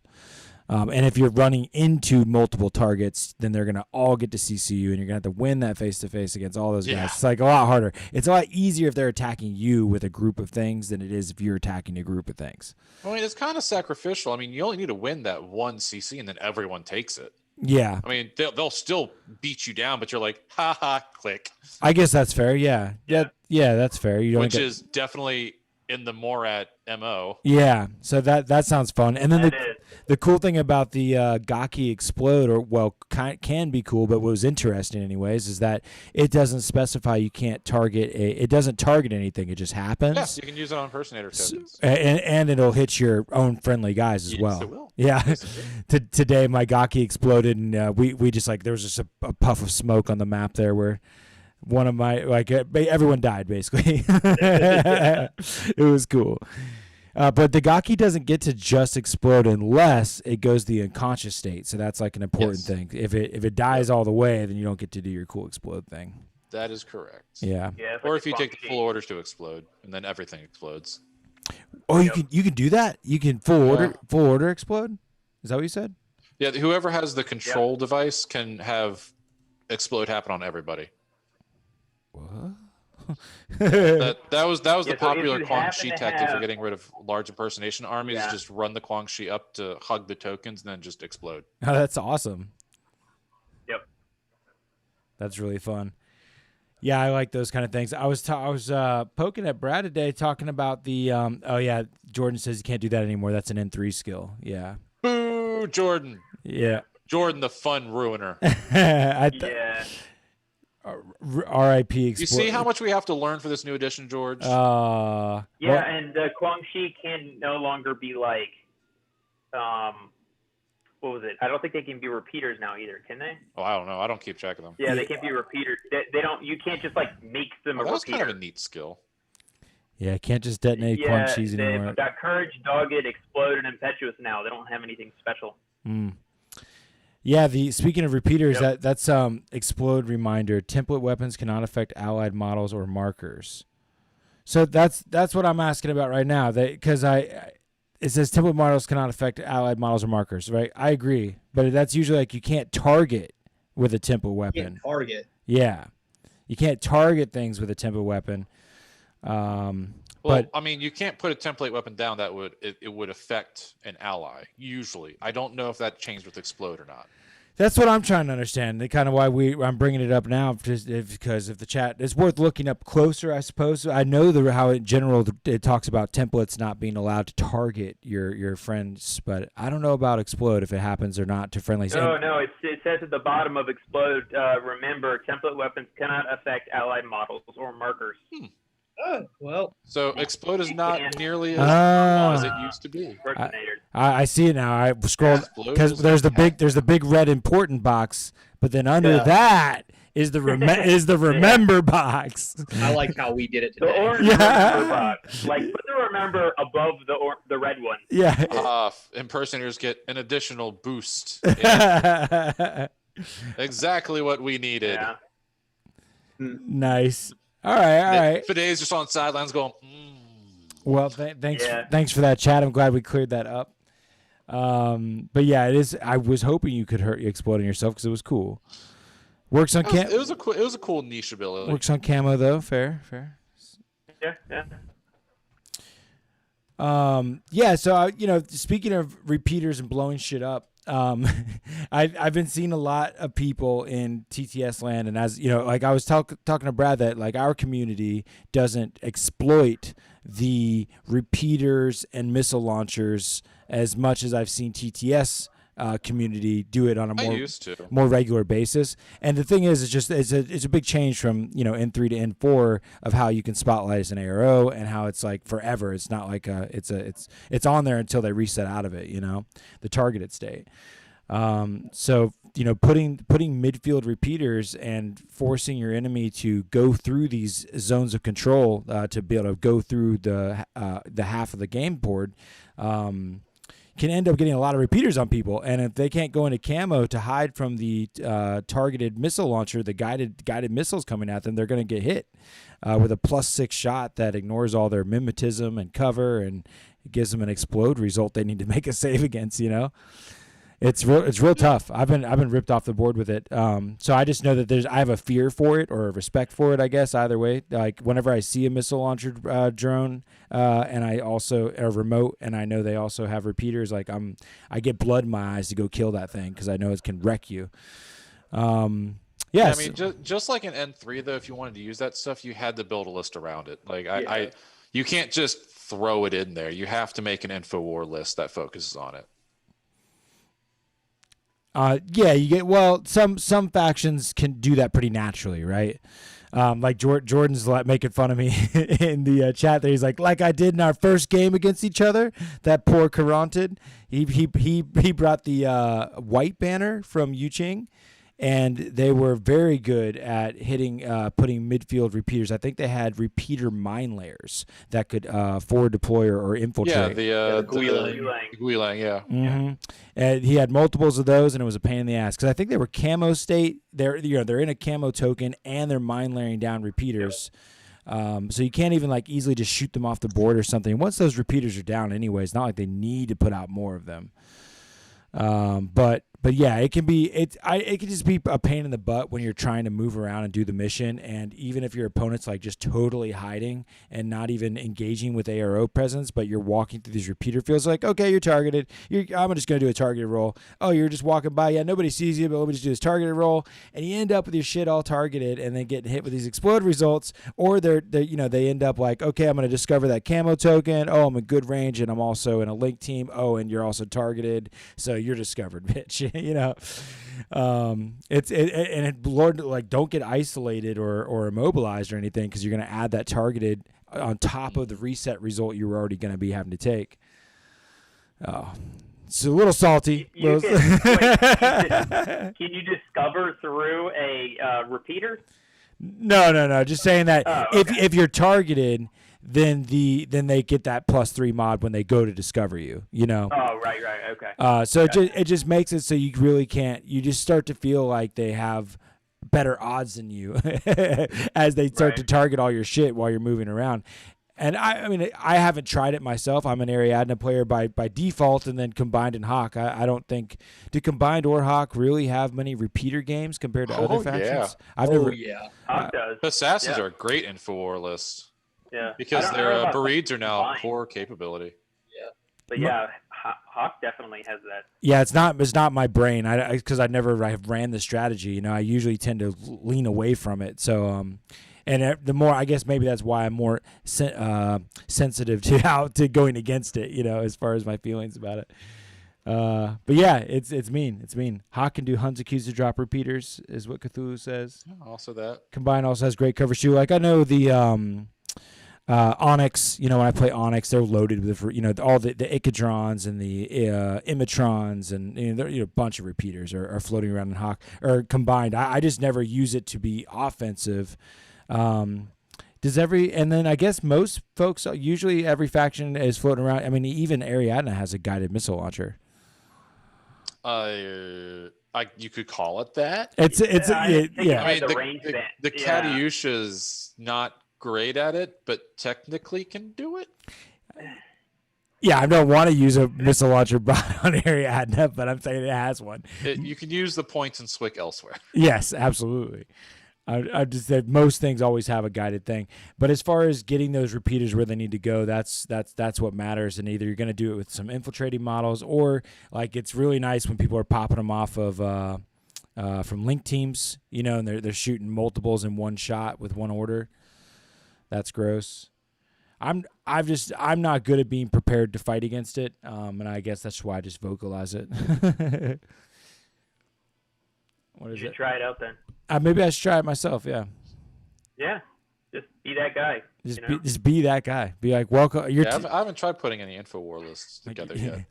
And if you're running into multiple targets, then they're going to all get to CC you, and you're going to have to win that face-to-face against all those guys. It's like a lot harder. It's a lot easier if they're attacking you with a group of things than it is if you're attacking a group of things. I mean, it's kind of sacrificial. I mean, you only need to win that one CC, and then everyone takes it. Yeah. I mean, they'll still beat you down, but you're like, ha, click. I guess that's fair, yeah. Yeah, that's fair. Which is definitely in the Morat MO. Yeah, so that sounds fun. And then the cool thing about the Gaki Explode, can be cool, but what was interesting anyways, is that it doesn't specify you can't target it doesn't target anything, it just happens. Yes, you can use it on impersonator tokens. And it'll hit your own friendly guys as well. Yes, it will. Yeah. Yes, it will. Today my Gaki exploded, and we just there was just a puff of smoke on the map there where one of my everyone died basically. It was cool. But the Gaki doesn't get to just explode unless it goes the unconscious state. So that's like an important thing. If it dies all the way, then you don't get to do your cool explode thing. That is correct. Yeah. Or if you take the full orders to explode, and then everything explodes. Oh, you can do that. You can full order explode. Is that what you said? Yeah. Whoever has the control device can have explode happen on everybody. What? that was the popular so Quang Shi tactic for getting rid of large impersonation armies. Yeah. Just run the Quang Shi up to hug the tokens and then just explode. Oh, that's awesome. Yep. That's really fun. Yeah, I like those kind of things. I was poking at Brad today talking about the Jordan says you can't do that anymore. That's an N3 skill. Yeah. Boo, Jordan. Yeah. Jordan, the fun ruiner. R.I.P. You see how much we have to learn for this new edition, George? And Quang Shi can no longer be like, what was it? I don't think they can be repeaters now either, can they? Oh, I don't know. I don't keep track of them. Yeah, they can't be repeaters. They don't. You can't just like make them a That was repeater. kind of a neat skill. Yeah, can't just detonate Quang Shis anymore. They've got Courage, Dogged, Explode, and Impetuous now. They don't have anything special. Yeah, speaking of repeaters, that's explode reminder. Template weapons cannot affect allied models or markers. So that's what I'm asking about right now. Because it says template models cannot affect allied models or markers, right? I agree, but that's usually like you can't target with a template weapon. You can't target. Yeah, you can't target things with a template weapon. But I mean, you can't put a template weapon down that would affect an ally. Usually, I don't know if that changed with explode or not. That's what I'm trying to understand. Kind of why I'm bringing it up now, because if the chat, it's worth looking up closer, I suppose. I know how in general it talks about templates not being allowed to target your friends, but I don't know about explode if it happens or not to friendlies. No, it says at the bottom of explode. Remember, template weapons cannot affect allied models or markers. Oh, well. So explode is not nearly as normal as it used to be. I see it now. I scrolled because there's the big red important box, but then under that is the remember box. I like how we did it today. The orange remember box. Like put the remember above the red one. Yeah. Impersonators get an additional boost. Exactly what we needed. Yeah. Nice. All right. Fide's just on sidelines going. Well, thanks for that, chat. I'm glad we cleared that up. But yeah, it is. I was hoping you could hurt exploding yourself because it was cool. Works on camo. It was a cool niche ability. Works on camo though. Fair. Yeah. Yeah. So speaking of repeaters and blowing shit up, I've been seeing a lot of people in TTS land, and as you know, like I was talking to Brad, that like our community doesn't exploit the repeaters and missile launchers as much as I've seen TTS community do it on a I used to. more regular basis. And the thing is, it's a big change from N3 to N4 of how you can spotlight as an ARO and how it's like forever. It's not like it's on there until they reset out of it. The targeted state. So putting midfield repeaters and forcing your enemy to go through these zones of control to be able to go through the half of the game board. Can end up getting a lot of repeaters on people, and if they can't go into camo to hide from the targeted missile launcher, the guided missiles coming at them, they're going to get hit with a +6 shot that ignores all their mimetism and cover, and it gives them an explode result they need to make a save against. It's real tough. I've been ripped off the board with it. So I just know that I have a fear for it or a respect for it, I guess, either way. Like whenever I see a missile launcher drone and I also a remote and I know they also have repeaters, like I get blood in my eyes to go kill that thing because I know it can wreck you. Yes. I mean, just like in N3 though, if you wanted to use that stuff, you had to build a list around it. Like you can't just throw it in there. You have to make an InfoWar list that focuses on it. You get some factions can do that pretty naturally, right? Like Jordan's making fun of me in the chat there. He's like I did in our first game against each other. That poor Caronted. He brought the white banner from Yuching, and they were very good at putting midfield repeaters. I think they had repeater mine layers that could forward deploy or infiltrate. Yeah, the Guilang, yeah. Mm-hmm. And he had multiples of those, and it was a pain in the ass because I think they were camo state. They're in a camo token, and they're mine layering down repeaters. Yep. So you can't even like easily just shoot them off the board or something. Once those repeaters are down anyway, it's not like they need to put out more of them. But yeah, it can just be a pain in the butt when you're trying to move around and do the mission, and even if your opponent's like just totally hiding and not even engaging with ARO presence, but you're walking through these repeater fields, like okay, you're targeted. I'm just gonna do a targeted roll. Oh, you're just walking by. Yeah, nobody sees you, but let me just do this targeted roll, and you end up with your shit all targeted, and then getting hit with these explode results, or they end up like, okay, I'm gonna discover that camo token. Oh, I'm in good range, and I'm also in a link team. Oh, and you're also targeted, so you're discovered, bitch. Lord, like don't get isolated or immobilized or anything because you're going to add that targeted on top of the reset result you were already going to be having to take. Oh, it's a little salty. Can you discover through a repeater? No. Just saying that okay. if you're targeted, then they get that +3 mod when they go to discover you. Oh, right, okay. So it just makes it so you really can't. You just start to feel like they have better odds than you as they start to target all your shit while you're moving around. And I mean, I haven't tried it myself. I'm an Ariadne player by default, and then Combined and Hawk. I don't think do Combined or Hawk really have many repeater games compared to other factions. Yeah. Hawk does. Assassins are a great InfoWar list. Yeah. Because their bereads are now core capability. Yeah. But yeah, Hawk definitely has that. Yeah, it's not my brain. Because I never have ran the strategy. I usually tend to lean away from it. So and the more, I guess maybe that's why I'm more sensitive to going against it. As far as my feelings about it. But yeah, it's mean. It's mean. Hawk can do Hunzakus to drop repeaters, is what Cthulhu says. Also that. Combine also has great cover shoe. Like I know the Onyx, when I play Onyx, they're loaded with all the Icadrons and the Imitrons and a bunch of repeaters are floating around in Hawk or Combined. I just never use it to be offensive. And then I guess most folks, usually every faction is floating around. I mean, even Ariadne has a guided missile launcher. You could call it that. Yeah. I mean, the Katyusha's not great at it, but technically can do it. Yeah, I don't want to use a missile launcher bot on Ariadne, but I'm saying it has one. You can use the points and Swick elsewhere. Yes, absolutely. I just said most things always have a guided thing, but as far as getting those repeaters where they need to go, that's what matters. And either you're going to do it with some infiltrating models, or like it's really nice when people are popping them off of from link teams, and they're shooting multiples in one shot with one order. That's gross. I'm not good at being prepared to fight against it, and I guess that's why I just vocalize it. What You is should it? try it out then. Maybe I should try it myself. Yeah, Yeah, just be that guy. just be that guy. Be like, welcome. Yeah, I haven't tried putting any InfoWar lists together yet.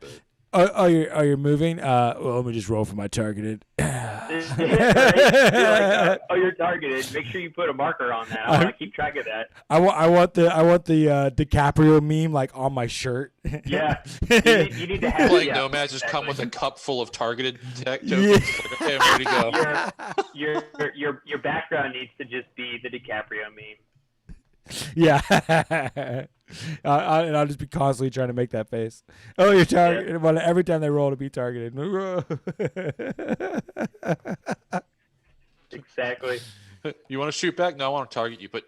But You're moving. Well, let me just roll for my targeted. Right? You're like, you're targeted. Make sure you put a marker on that. I want to keep track of that. I want the DiCaprio meme like on my shirt. Yeah, you need to have like yeah, nomads just come with a cup full of targeted tech tokens. Yeah. Like, okay, I'm ready to go. Your background needs to just be the DiCaprio meme. Yeah. And I'll just be constantly trying to make that face. Oh, you're targeted. Yeah. Well, every time they roll to be targeted. Exactly. You want to shoot back? No, I want to target you. But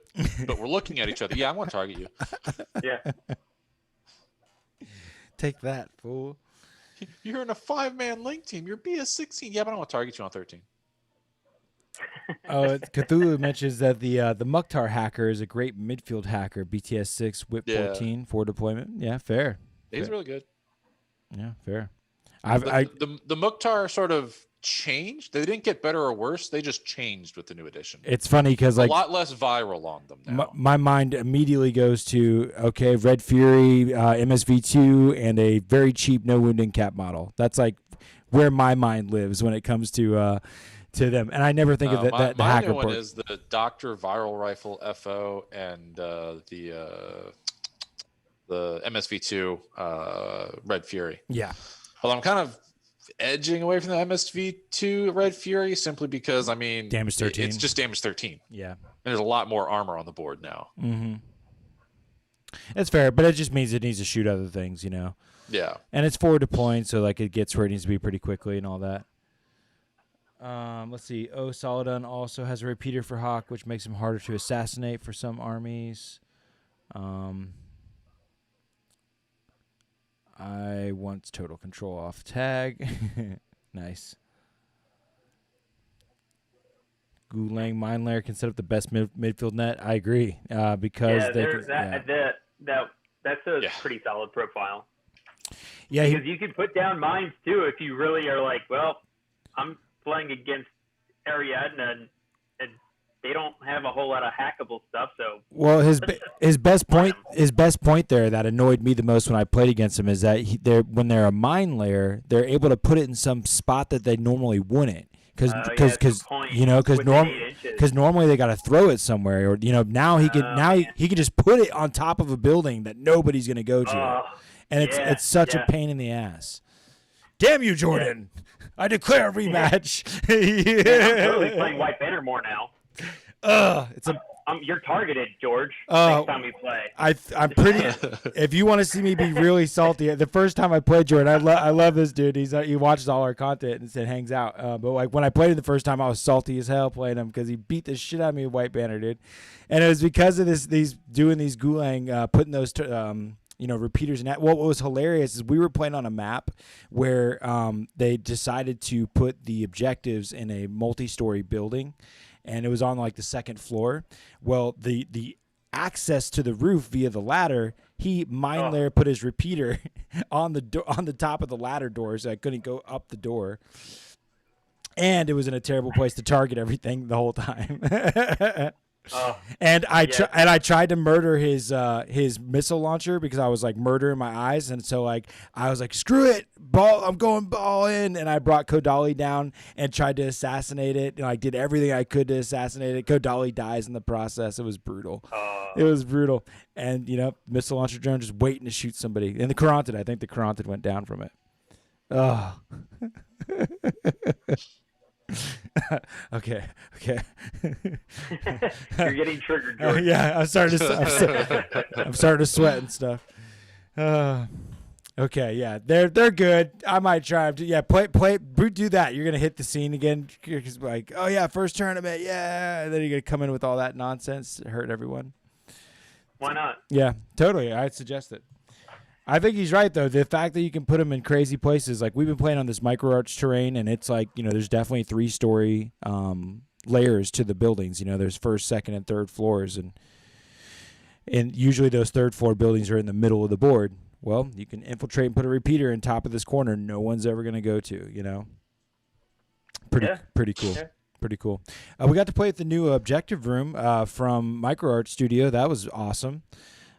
we're looking at each other. Yeah, I want to target you. Yeah. Take that, fool. You're in a 5-man link team. You're BS16. Yeah, but I don't want to target you on 13. Cthulhu mentions that the Mukhtar hacker is a great midfield hacker. BTS 6, Whip 14 for deployment. Yeah, fair. He's really good. Yeah, fair. The Mukhtar sort of changed. They didn't get better or worse. They just changed with the new edition. It's funny because like a lot less viral on them now. My mind immediately goes to Red Fury, MSV2, and a very cheap no wounding cap model. That's like where my mind lives when it comes to them, and I never think of that. The hacker one port. is the Doctor Viral Rifle FO and the MSV2 Red Fury. Yeah. Although I'm kind of edging away from the MSV2 Red Fury simply because damage 13. It's just damage 13. Yeah. And there's a lot more armor on the board now. Mm-hmm. That's fair, but it just means it needs to shoot other things, Yeah. And it's forward deploying, so like it gets where it needs to be pretty quickly and all that. Let's see. Saladin also has a repeater for Hawk, which makes him harder to assassinate for some armies. I want total control off tag. Nice. Gulang Mine Layer can set up the best midfield net. I agree. Because that's a pretty solid profile. Yeah, because you can put down mines too if you really are like, well, I'm playing against Ariadna and they don't have a whole lot of hackable stuff. So his best point there that annoyed me the most when I played against him is that when they're a mine layer, they're able to put it in some spot that they normally wouldn't. Because normally they got to throw it somewhere, or now he can just put it on top of a building that nobody's gonna go to, and it's such a pain in the ass. Damn you, Jordan! Yeah. I declare a rematch. I'm totally playing White Banner more now. You're targeted, George. Next time we play. I'm pretty. If you want to see me be really salty, the first time I played Jordan, I love this dude. He watches all our content and hangs out. But like when I played him the first time, I was salty as hell playing him because he beat the shit out of me with White Banner, dude. And it was because of these Gulang putting those repeaters in that. What was hilarious is we were playing on a map where they decided to put the objectives in a multi-story building. And it was on like the second floor. Well, the access to the roof via the ladder, he layer put his repeater on the top of the ladder door, so I couldn't go up the door. And it was in a terrible place to target everything the whole time. And I tried to murder his missile launcher because I was like murdering my eyes, and so like I was like, screw it, I'm going ball in, and I brought Kodali down and tried to assassinate it, and I did everything I could to assassinate it. Kodali dies in the process. It was brutal. It was brutal, and missile launcher drone just waiting to shoot somebody. And I think the Carantid went down from it. Oh. Okay. You're getting triggered, George. Yeah, I'm starting to sweat and stuff. Okay, yeah, they're good. I might try to do that. You're gonna hit the scene again, because like, oh yeah, first tournament, yeah, and then you're gonna come in with all that nonsense, hurt everyone. Why not? Yeah, totally. I'd suggest it. I think he's right, though. The fact that you can put them in crazy places, like we've been playing on this micro-arch terrain, and it's like, there's definitely 3-story layers to the buildings. There's first, second, and third floors, and and usually those third floor buildings are in the middle of the board. Well, you can infiltrate and put a repeater in top of this corner no one's ever going to go to, you know? Pretty cool. Yeah. Pretty cool. We got to play at the new objective room from MicroArt Studio. That was awesome.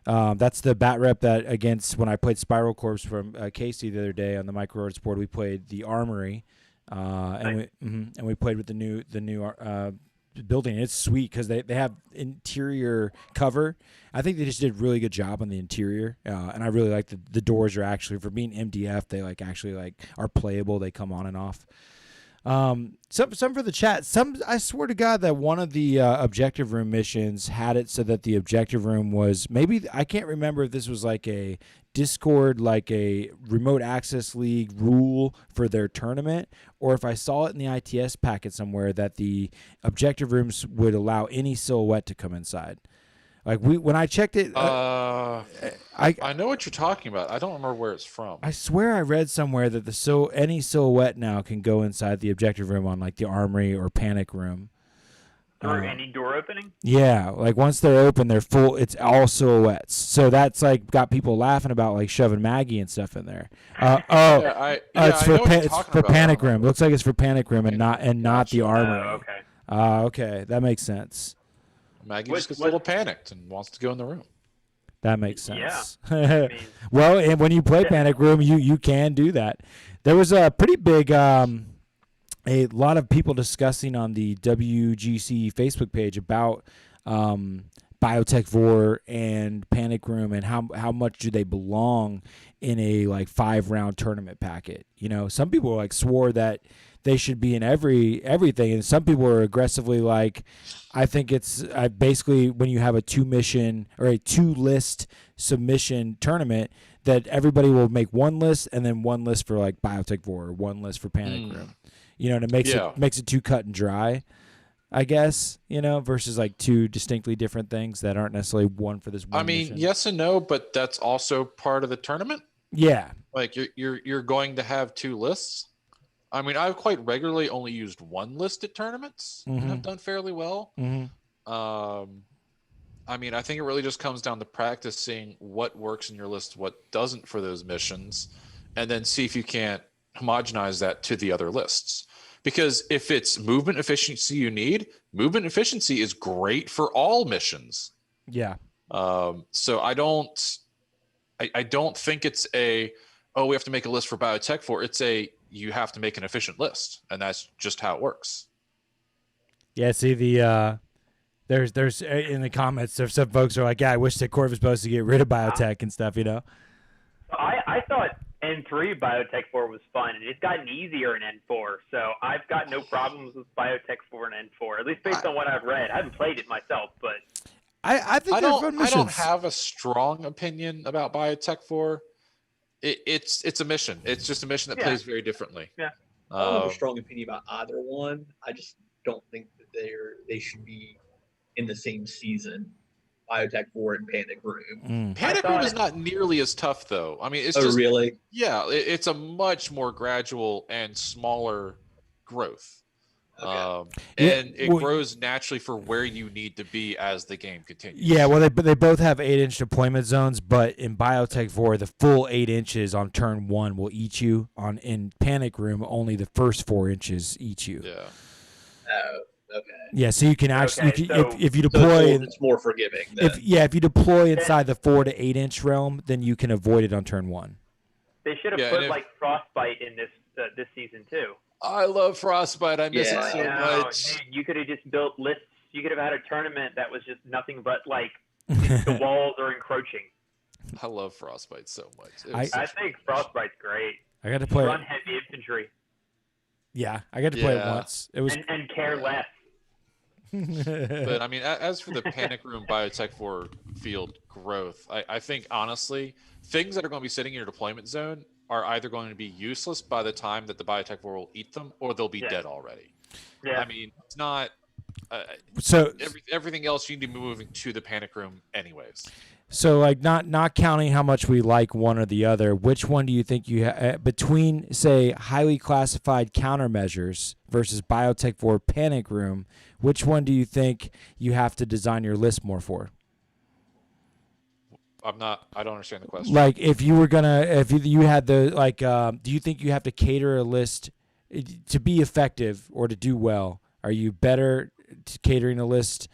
That's the bat rep that against when I played Spiral Corps from Casey the other day on the MicroArts board. We played the Armory, and we played with the new building. It's sweet because they have interior cover. I think they just did a really good job on the interior, and I really like the doors are actually, for being MDF, they actually are playable. They come on and off. Some for the chat. I swear to God that one of the objective room missions had it so that the objective room was I can't remember if this was like a Discord, like a remote access league rule for their tournament, or if I saw it in the ITS packet somewhere that the objective rooms would allow any silhouette to come inside. Like when I checked it, I know what you're talking about. I don't remember where it's from. I swear I read somewhere that any silhouette now can go inside the objective room on like the Armory or Panic room. Or any door opening? Yeah, like once they're open, they're full. It's all silhouettes. So that's got people laughing about like shoving Maggie and stuff in there. It's for Panic room. Looks like it's for Panic room and not the Armory. Okay. Okay, that makes sense. Maggie just gets a little panicked and wants to go in the room. That makes sense. Yeah. Well, and when you play Panic Room, you can do that. There was a pretty big, a lot of people discussing on the WGC Facebook page about Biotech Vor and Panic Room and how much do they belong in a 5-round tournament packet. You know, some people swore that they should be in everything, and some people are aggressively I think it's basically when you have a 2-mission or a 2-list submission tournament that everybody will make one list and then one list for Biotech Vor or one list for Panic Room. You know, and it makes it too cut and dry, I guess, you know, versus two distinctly different things that aren't necessarily one for this one mission. Yes and no, but that's also part of the tournament. Yeah. You're going to have 2 lists. I mean, I've quite regularly only used one list at tournaments and have done fairly well. I mean, I think it really just comes down to practicing what works in your list, what doesn't for those missions, and then see if you can't homogenize that to the other lists. Because if it's movement efficiency you need, movement efficiency is great for all missions. Yeah. So I don't think it's we have to make a list for Biotech for. It's you have to make an efficient list, and that's just how it works. Yeah, see there's in the comments some folks are like, yeah, I wish that Corv was supposed to get rid of Biotech and stuff, you know. I thought N3 Biotech 4 was fun, and it's gotten easier in N4, so I've got no problems with Biotech 4 and N4, at least based on what I've read. I haven't played it myself, but I think they're fun missions. I don't have a strong opinion about Biotech 4. It's a mission. It's just a mission that plays very differently. Yeah. I don't have a strong opinion about either one. I just don't think that they should be in the same season. Biotech 4 and Panic Room. Panic Room is not nearly as tough, though. I mean, it's really? Yeah, it's a much more gradual and smaller growth. Okay. And it grows naturally for where you need to be as the game continues. Yeah, well, they both have 8-inch deployment zones, but in Biotech 4, the full 8 inches on turn 1 will eat you. In Panic Room, only the first 4 inches eat you. Yeah. Okay. Yeah, so you can actually, so if you deploy, it's more forgiving. If you deploy inside the 4 to 8 inch realm, then you can avoid it on turn 1. They should have put Frostbite in this season too. I love Frostbite. I miss it so much. Dude, you could have just built lists. You could have had a tournament that was just nothing but the walls are encroaching. I love Frostbite so much. I think Frostbite's great. I got to play Run heavy infantry. Yeah, I got to play it once. It was and care less. But I mean, as for the Panic Room Biotech 4 field growth, I think honestly, things that are going to be sitting in your deployment zone are either going to be useless by the time that the Biotech 4 will eat them, or they'll be dead already. Yeah. I mean, it's not. So everything else you need to be moving to the Panic Room anyways. So not counting how much we like one or the other, which one do you think you between, say, highly classified countermeasures versus Biotech 4 Panic Room, which one do you think you have to design your list more for? I don't understand the question. Like if you had the like, do you think you have to cater a list to be effective or to do well? Are you better catering a list?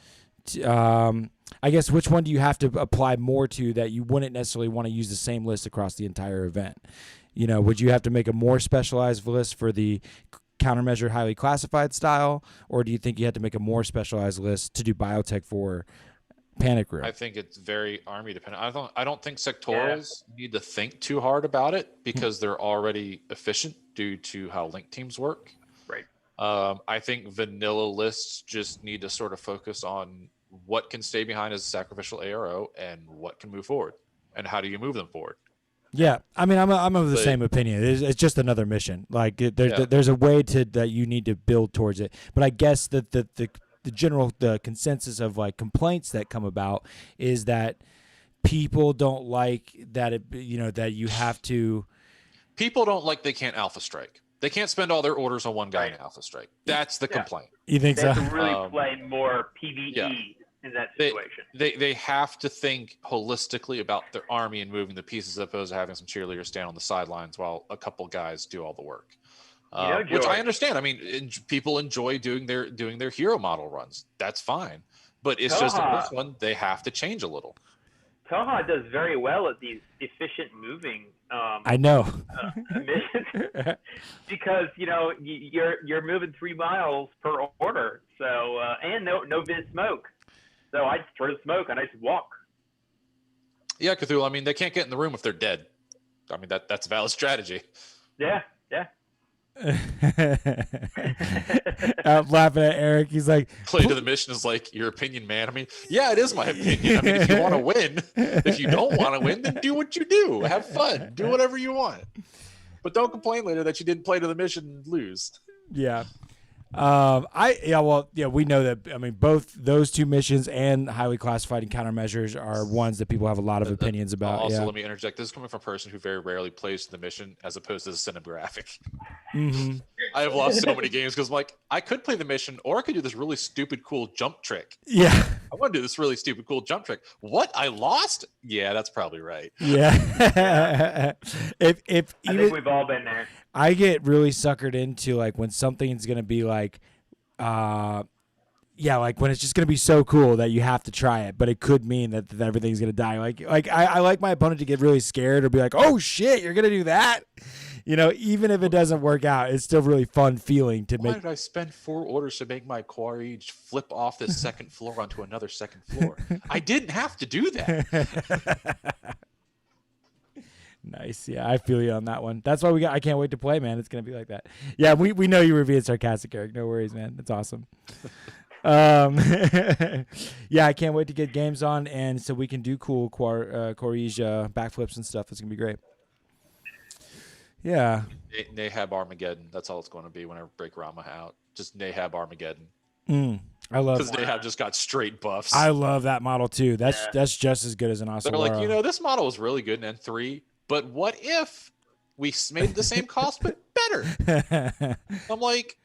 I guess which one do you have to apply more to that you wouldn't necessarily want to use the same list across the entire event? Would you have to make a more specialized list for the countermeasure highly classified style, or do you think you had to make a more specialized list to do biotech for panic room? I think it's very army dependent. I don't think sectorals need to think too hard about it because they're already efficient due to how link teams work. Right. I think vanilla lists just need to sort of focus on what can stay behind as a sacrificial ARO and what can move forward, and how do you move them forward. Yeah, I mean, I'm of the same opinion. It's just another mission. Like there's a way that you need to build towards it. But I guess that the general consensus of like complaints that come about is that people don't like that that you have to. People don't like they can't alpha strike. They can't spend all their orders on one guy in alpha strike. That's the complaint. You think they so? have to really play more PvE in that situation. They have to think holistically about their army and moving the pieces, as opposed to having some cheerleaders stand on the sidelines while a couple guys do all the work. Which I understand. I mean, people enjoy doing their hero model runs. That's fine, but it's just in this one they have to change a little. Toha does very well at these efficient moving. I know. Missions because you're moving 3 miles per order, so and no vis smoke. So I just throw smoke and I just walk. Yeah, Cthulhu. I mean, they can't get in the room if they're dead. I mean, that's a valid strategy. Yeah. I'm laughing at Eric. He's like, play to the mission is like your opinion, man. I mean, yeah, it is my opinion. I mean, if you want to win, if you don't want to win, then do what you do. Have fun. Do whatever you want. But don't complain later that you didn't play to the mission and lose. Yeah. We know that. I mean, both those two missions and highly classified and countermeasures are ones that people have a lot of opinions about. Also, let me interject. This is coming from a person who very rarely plays the mission as opposed to the cinematographic. Mm-hmm. I have lost so many games because I'm like, I could play the mission, or I could do this really stupid, cool jump trick. Yeah. I want to do this really stupid, cool jump trick. What? I lost? Yeah, that's probably right. Yeah. I think we've all been there. I get really suckered into like when something's gonna be like, like when it's just gonna be so cool that you have to try it, but it could mean that everything's gonna die. Like I like my opponent to get really scared or be like, oh shit, you're gonna do that. Even if it doesn't work out, it's still really fun feeling to make. Why did I spend 4 orders to make my quarry flip off this second floor onto another second floor? I didn't have to do that. Nice. Yeah, I feel you on that one. That's why I can't wait to play, man. It's going to be like that. Yeah, we know you were being sarcastic, Eric. No worries, man. That's awesome. Yeah, I can't wait to get games on, and so we can do cool Corija backflips and stuff. It's going to be great. Yeah. Nahab Armageddon. That's all it's going to be when I break Rama out. Just Nahab Armageddon. I love because Nahab just got straight buffs. I love that model too. That's just as good as an Asawara. They're like, this model was really good in N3, but what if we made the same cost but better? I'm like,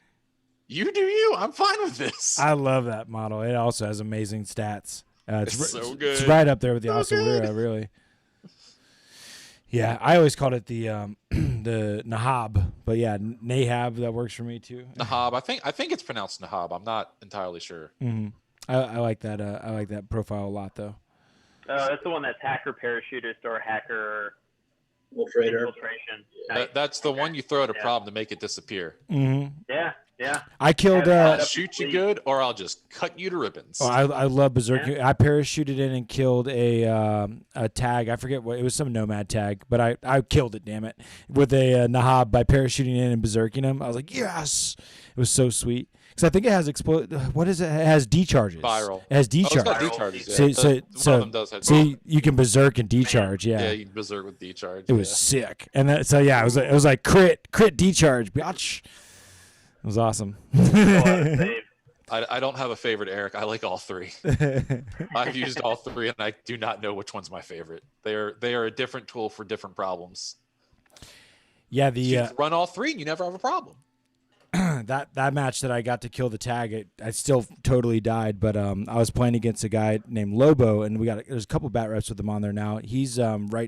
you do you. I'm fine with this. I love that model. It also has amazing stats. It's so good. It's right up there with the Asawara, really. Yeah, I always called it the the Nahab, but yeah, Nahab, that works for me too. Nahab, I think it's pronounced Nahab. I'm not entirely sure. Mm-hmm. I like that. I like that profile a lot, though. That's the one that's hacker parachutist or hacker infiltration. Nice. That's the one you throw at a problem to make it disappear. Mm-hmm. Yeah. I killed. I'll shoot you good, or I'll just cut you to ribbons. Oh, I love Berserker. Yeah. I parachuted in and killed a tag. I forget what it was, some nomad tag, but I killed it. Damn it, with a Nahab by parachuting in and berserking him. I was like, yes, it was so sweet. Because I think it has What is it? It has decharges. Viral. It has decharges. Oh, it's got decharges. Yeah. So one of them does have you can berserk and decharge. Yeah. Yeah, you can berserk with decharge. It was sick, and it was like crit decharge. Bitch. It was awesome. I don't have a favorite, Eric. I like all 3. I've used all 3, and I do not know which one's my favorite. They are a different tool for different problems. Yeah, you run all 3, and you never have a problem. that match that I got to kill the tag, I still totally died. But I was playing against a guy named Lobo, and there's a couple bat reps with him on there now. He's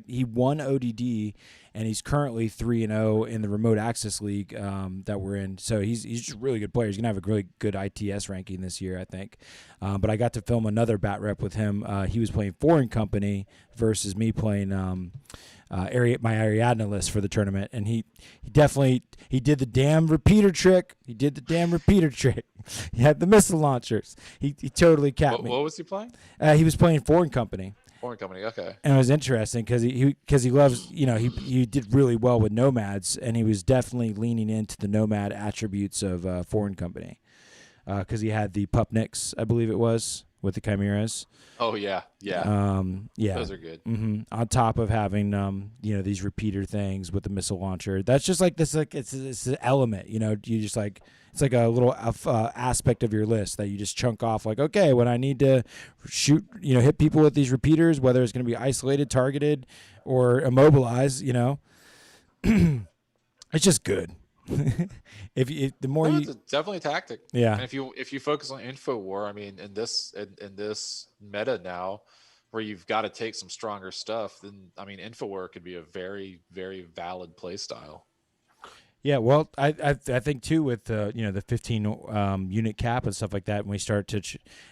he won ODD, and he's currently 3-0 in the remote access league that we're in. So he's just a really good player. He's gonna have a really good ITS ranking this year, I think. But I got to film another bat rep with him. He was playing Foreign Company versus me playing my Ariadne list for the tournament, and he did the damn repeater trick. He had the missile launchers. He totally capped me. What was he playing? He was playing Foreign Company. Foreign Company, okay. And it was interesting because he loves, he did really well with nomads, and he was definitely leaning into the nomad attributes of Foreign Company because he had the Pup Nicks, I believe it was, with the Chimeras. Oh yeah. Yeah. Those are good. Mm-hmm. On top of having these repeater things with the missile launcher, that's just like this. Like it's an element. You just like it's like a little aspect of your list that you just chunk off. Like, okay, when I need to shoot, hit people with these repeaters, whether it's going to be isolated, targeted, or immobilized, it's just good. It's definitely a tactic. Yeah. And if you focus on info war, I mean, in this meta now, where you've got to take some stronger stuff, then I mean, info war could be a very, very valid play style. Yeah, well, I think too with the 15 unit cap and stuff like that. When we start to,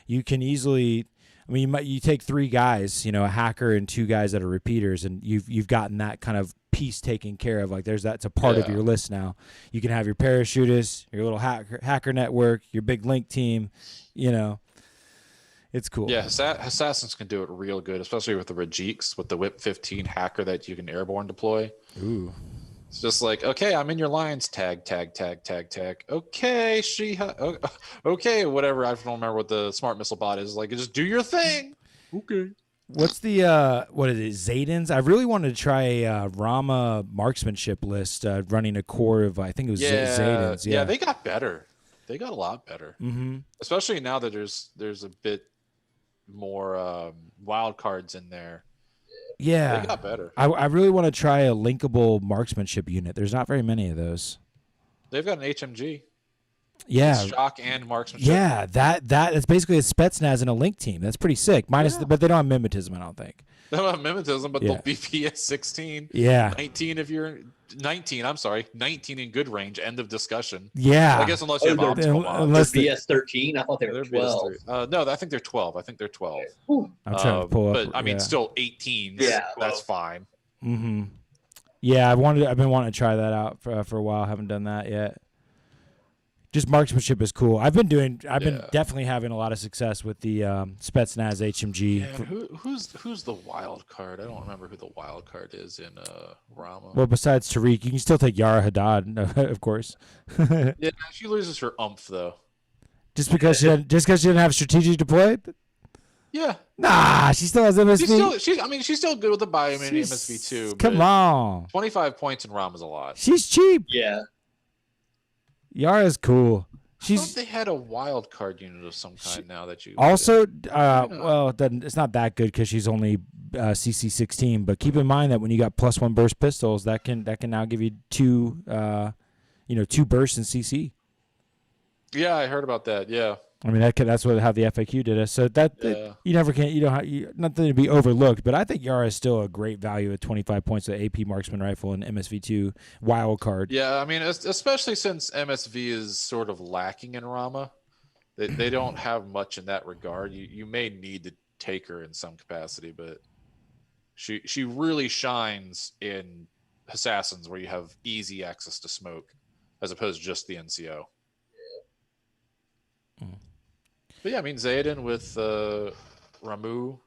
you can easily. I mean, you take 3 guys, a hacker and 2 guys that are repeaters, and you've gotten that kind of piece taken care of. Like that's a part of your list now. You can have your parachutists, your little hacker network, your big link team. It's cool. Yeah, assassins can do it real good, especially with the Rajiks, with the Whip 15 hacker that you can airborne deploy. Ooh. It's just like, okay, I'm in your lines. Tag. Okay, okay, whatever. I don't remember what the smart missile bot is. Like, just do your thing. Okay. What's the what is it? Zaydens? I really wanted to try a Rama marksmanship list, running a core of I think it was Zaydens. Yeah, they got better. They got a lot better. Mm-hmm. Especially now that there's a bit more wild cards in there. Yeah, they got better. I really want to try a linkable marksmanship unit. There's not very many of those. They've got an HMG. Yeah, it's shock and marksmanship. Yeah, that's basically a Spetsnaz and a link team. That's pretty sick. But they don't have mimetism, I don't think. They don't have mimetism, but they'll BP at 16. Yeah, 19 if you're 19. I'm sorry, 19 in good range. End of discussion. Yeah, I guess unless you have optimal mod. Unless BS 13. I thought they were 12. No, I think they're 12. I'm trying to pull up, but I mean, still 18. Yeah, that's fine. Mm-hmm. Yeah, I've been wanting to try that out for a while. Haven't done that yet. Just marksmanship is cool. I've been definitely having a lot of success with the Spetsnaz HMG. Yeah, who's the wild card? I don't remember who the wild card is in Rama. Well, besides Tariq, you can still take Yara Haddad, of course. Yeah, she loses her umph though. Just because she didn't have strategic deploy. Yeah. Nah, she still has MSV. She's still good with the biomini MSV too. Come on. 25 points in Rama is a lot. She's cheap. Yeah. Yara's cool. I thought they had a wild card unit of some kind now that you also. Well, it's not that good because she's only CC 16. But keep in mind that when you got +1 burst pistols, that can now give you 2 bursts in CC. Yeah, I heard about that. Yeah. I mean that's how the FAQ did it. So you never can nothing to be overlooked. But I think Yara is still a great value at 25 points with AP marksman rifle and MSV2 wild card. Yeah, I mean especially since MSV is sort of lacking in Rama, they don't have much in that regard. You may need to take her in some capacity, but she really shines in assassins where you have easy access to smoke, as opposed to just the NCO. Mm. But yeah, I mean Zayden with Raman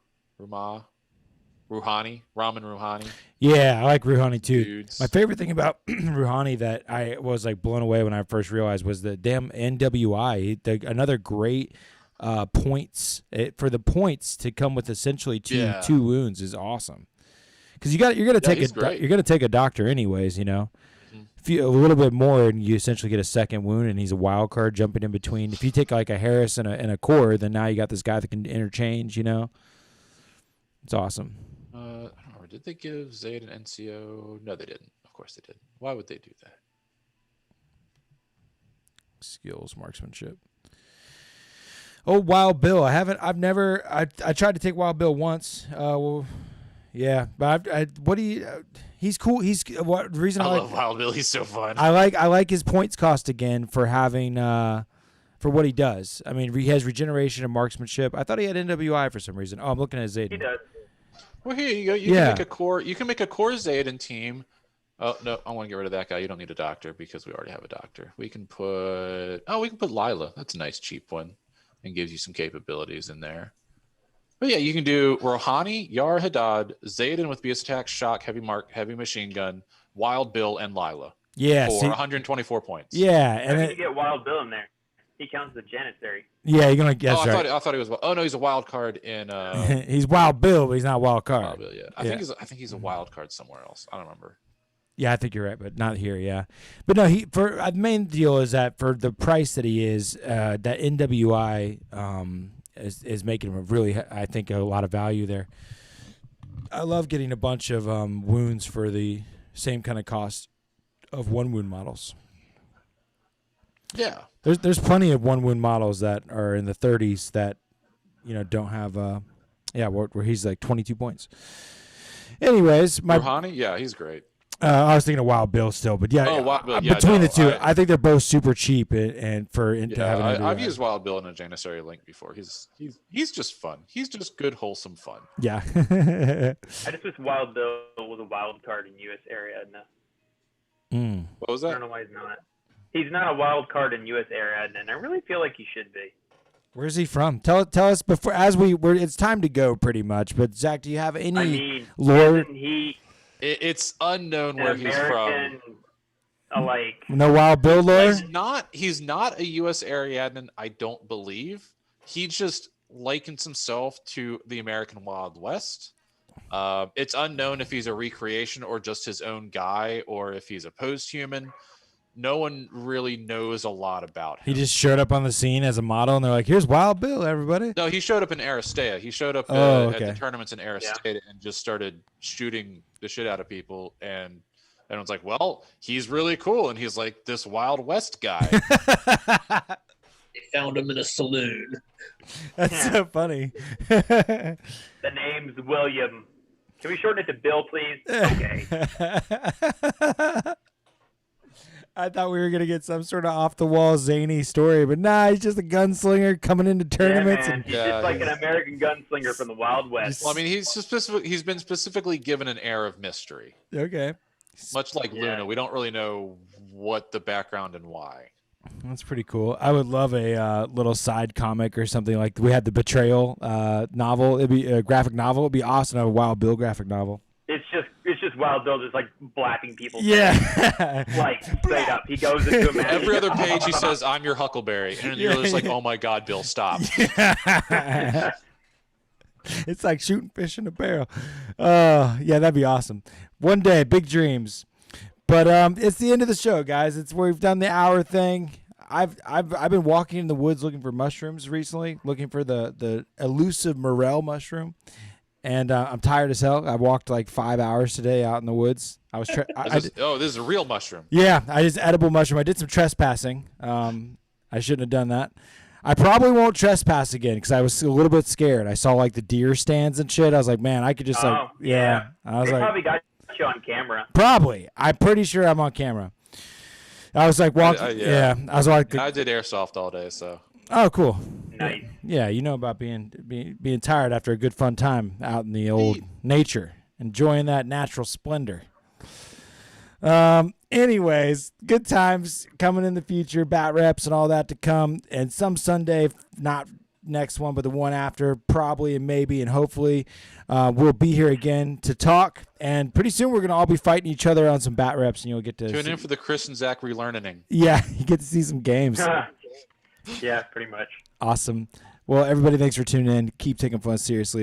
Rouhani. Yeah, I like Rouhani too. Dudes. My favorite thing about Rouhani that I was like blown away when I first realized was the damn NWI. Another great points for the points to come with essentially two wounds is awesome. Because you're gonna take a doctor anyways, If you a little bit more and you essentially get a second wound and he's a wild card jumping in between. If you take like a Harris and a core, then now you got this guy that can interchange. It's awesome. I don't remember. Did they give Zayd an NCO? No, they didn't. Of course they didn't. Why would they do that? Skills, marksmanship. Oh, Wild Bill. I tried to take Wild Bill once. Yeah, but what do you? He's cool. The reason I love Wild Bill. He's so fun. I like his points cost again for having for what he does. I mean, he has regeneration and marksmanship. I thought he had NWI for some reason. Oh, I'm looking at Zayden. He does. Well, here you go. You can make a core. You can make a core Zayden team. Oh no, I want to get rid of that guy. You don't need a doctor because we already have a doctor. We can put Lila. That's a nice cheap one, and gives you some capabilities in there. But yeah, you can do Rohani, Yar Haddad, Zayden with BS attack, shock, heavy machine gun, Wild Bill, and Lila. Yeah, for 124 points. Yeah, and then you get Wild Bill in there. He counts as a janissary. Yeah, you're gonna guess right. I thought he was. Oh no, he's a wild card in. He's Wild Bill, but he's not Wild Card. Wild Bill, yeah. I think he's a wild card somewhere else. I don't remember. Yeah, I think you're right, but not here. Yeah, but no, the main deal is that for the price that he is, that NWI is making him really, I think, a lot of value there. I love getting a bunch of wounds for the same kind of cost of one wound models. Yeah, there's plenty of one wound models that are in the 30s that don't have where he's like 22 points. Anyways, Rouhani, yeah, he's great. I was thinking of Wild Bill still, but yeah, Wild Bill, yeah, between the two, I think they're both super cheap to have. I've used Wild Bill in a Janissary link before. He's just fun. He's just good, wholesome fun. Yeah. I just wish Wild Bill was a wild card in U.S. area. No. What was that? I don't know why he's not. He's not a wild card in U.S. area, and I really feel like he should be. Where's he from? Tell us before it's time to go pretty much. But Zach, do you have any lore? It's unknown where he's from. No Wild Bill lore? He's not a U.S. Ariadnan, I don't believe. He just likens himself to the American Wild West. It's unknown if he's a recreation or just his own guy or if he's a post-human. No one really knows a lot about him. He just showed up on the scene as a model, and they're like, here's Wild Bill, everybody. No, he showed up in Aristea. He showed up at the tournaments in Aristea and just started shooting the shit out of people. And everyone's like, well, he's really cool. And he's like this Wild West guy. They found him in a saloon. That's so funny. The name's William. Can we shorten it to Bill, please? Okay. I thought we were going to get some sort of off-the-wall zany story, but nah, he's just a gunslinger coming into tournaments. Yeah, he's just like an American gunslinger from the Wild West. Well, I mean, he's been specifically given an air of mystery. Okay. Much like Luna, we don't really know what the background and why. That's pretty cool. I would love a little side comic or something like we had the Betrayal novel. It'd be a graphic novel. It'd be awesome to have a Wild Bill graphic novel. It's just Wild Bill just like blapping people. Yeah. Like straight up. He goes into a match. Every other page he says, I'm your Huckleberry. And you're just like, oh my God, Bill, stop. Yeah. It's like shooting fish in a barrel. Yeah, that'd be awesome. One day, big dreams. But it's the end of the show, guys. It's where we've done the hour thing. I've been walking in the woods looking for mushrooms recently, looking for the elusive morel mushroom. And I'm tired as hell. I walked like 5 hours today out in the woods. I was this is a real mushroom. Yeah, I just edible mushroom. I did some trespassing. I shouldn't have done that. I probably won't trespass again because I was a little bit scared. I saw like the deer stands and shit. I was like, man, I could just I was they like, probably got you on camera. Probably. I'm pretty sure I'm on camera. I was like walking. I was like, I did airsoft all day, so. Oh, cool. Nice. Yeah, you know about being tired after a good fun time out in the old nature, enjoying that natural splendor. Anyways, good times coming in the future, bat reps and all that to come, and some Sunday, not next one, but the one after, probably and maybe and hopefully, we'll be here again to talk. And pretty soon we're gonna all be fighting each other on some bat reps, and you'll get to tune in for the Chris and Zach relearning. Yeah, you get to see some games. Yeah, pretty much. Awesome. Well, everybody, thanks for tuning in. Keep taking fun seriously.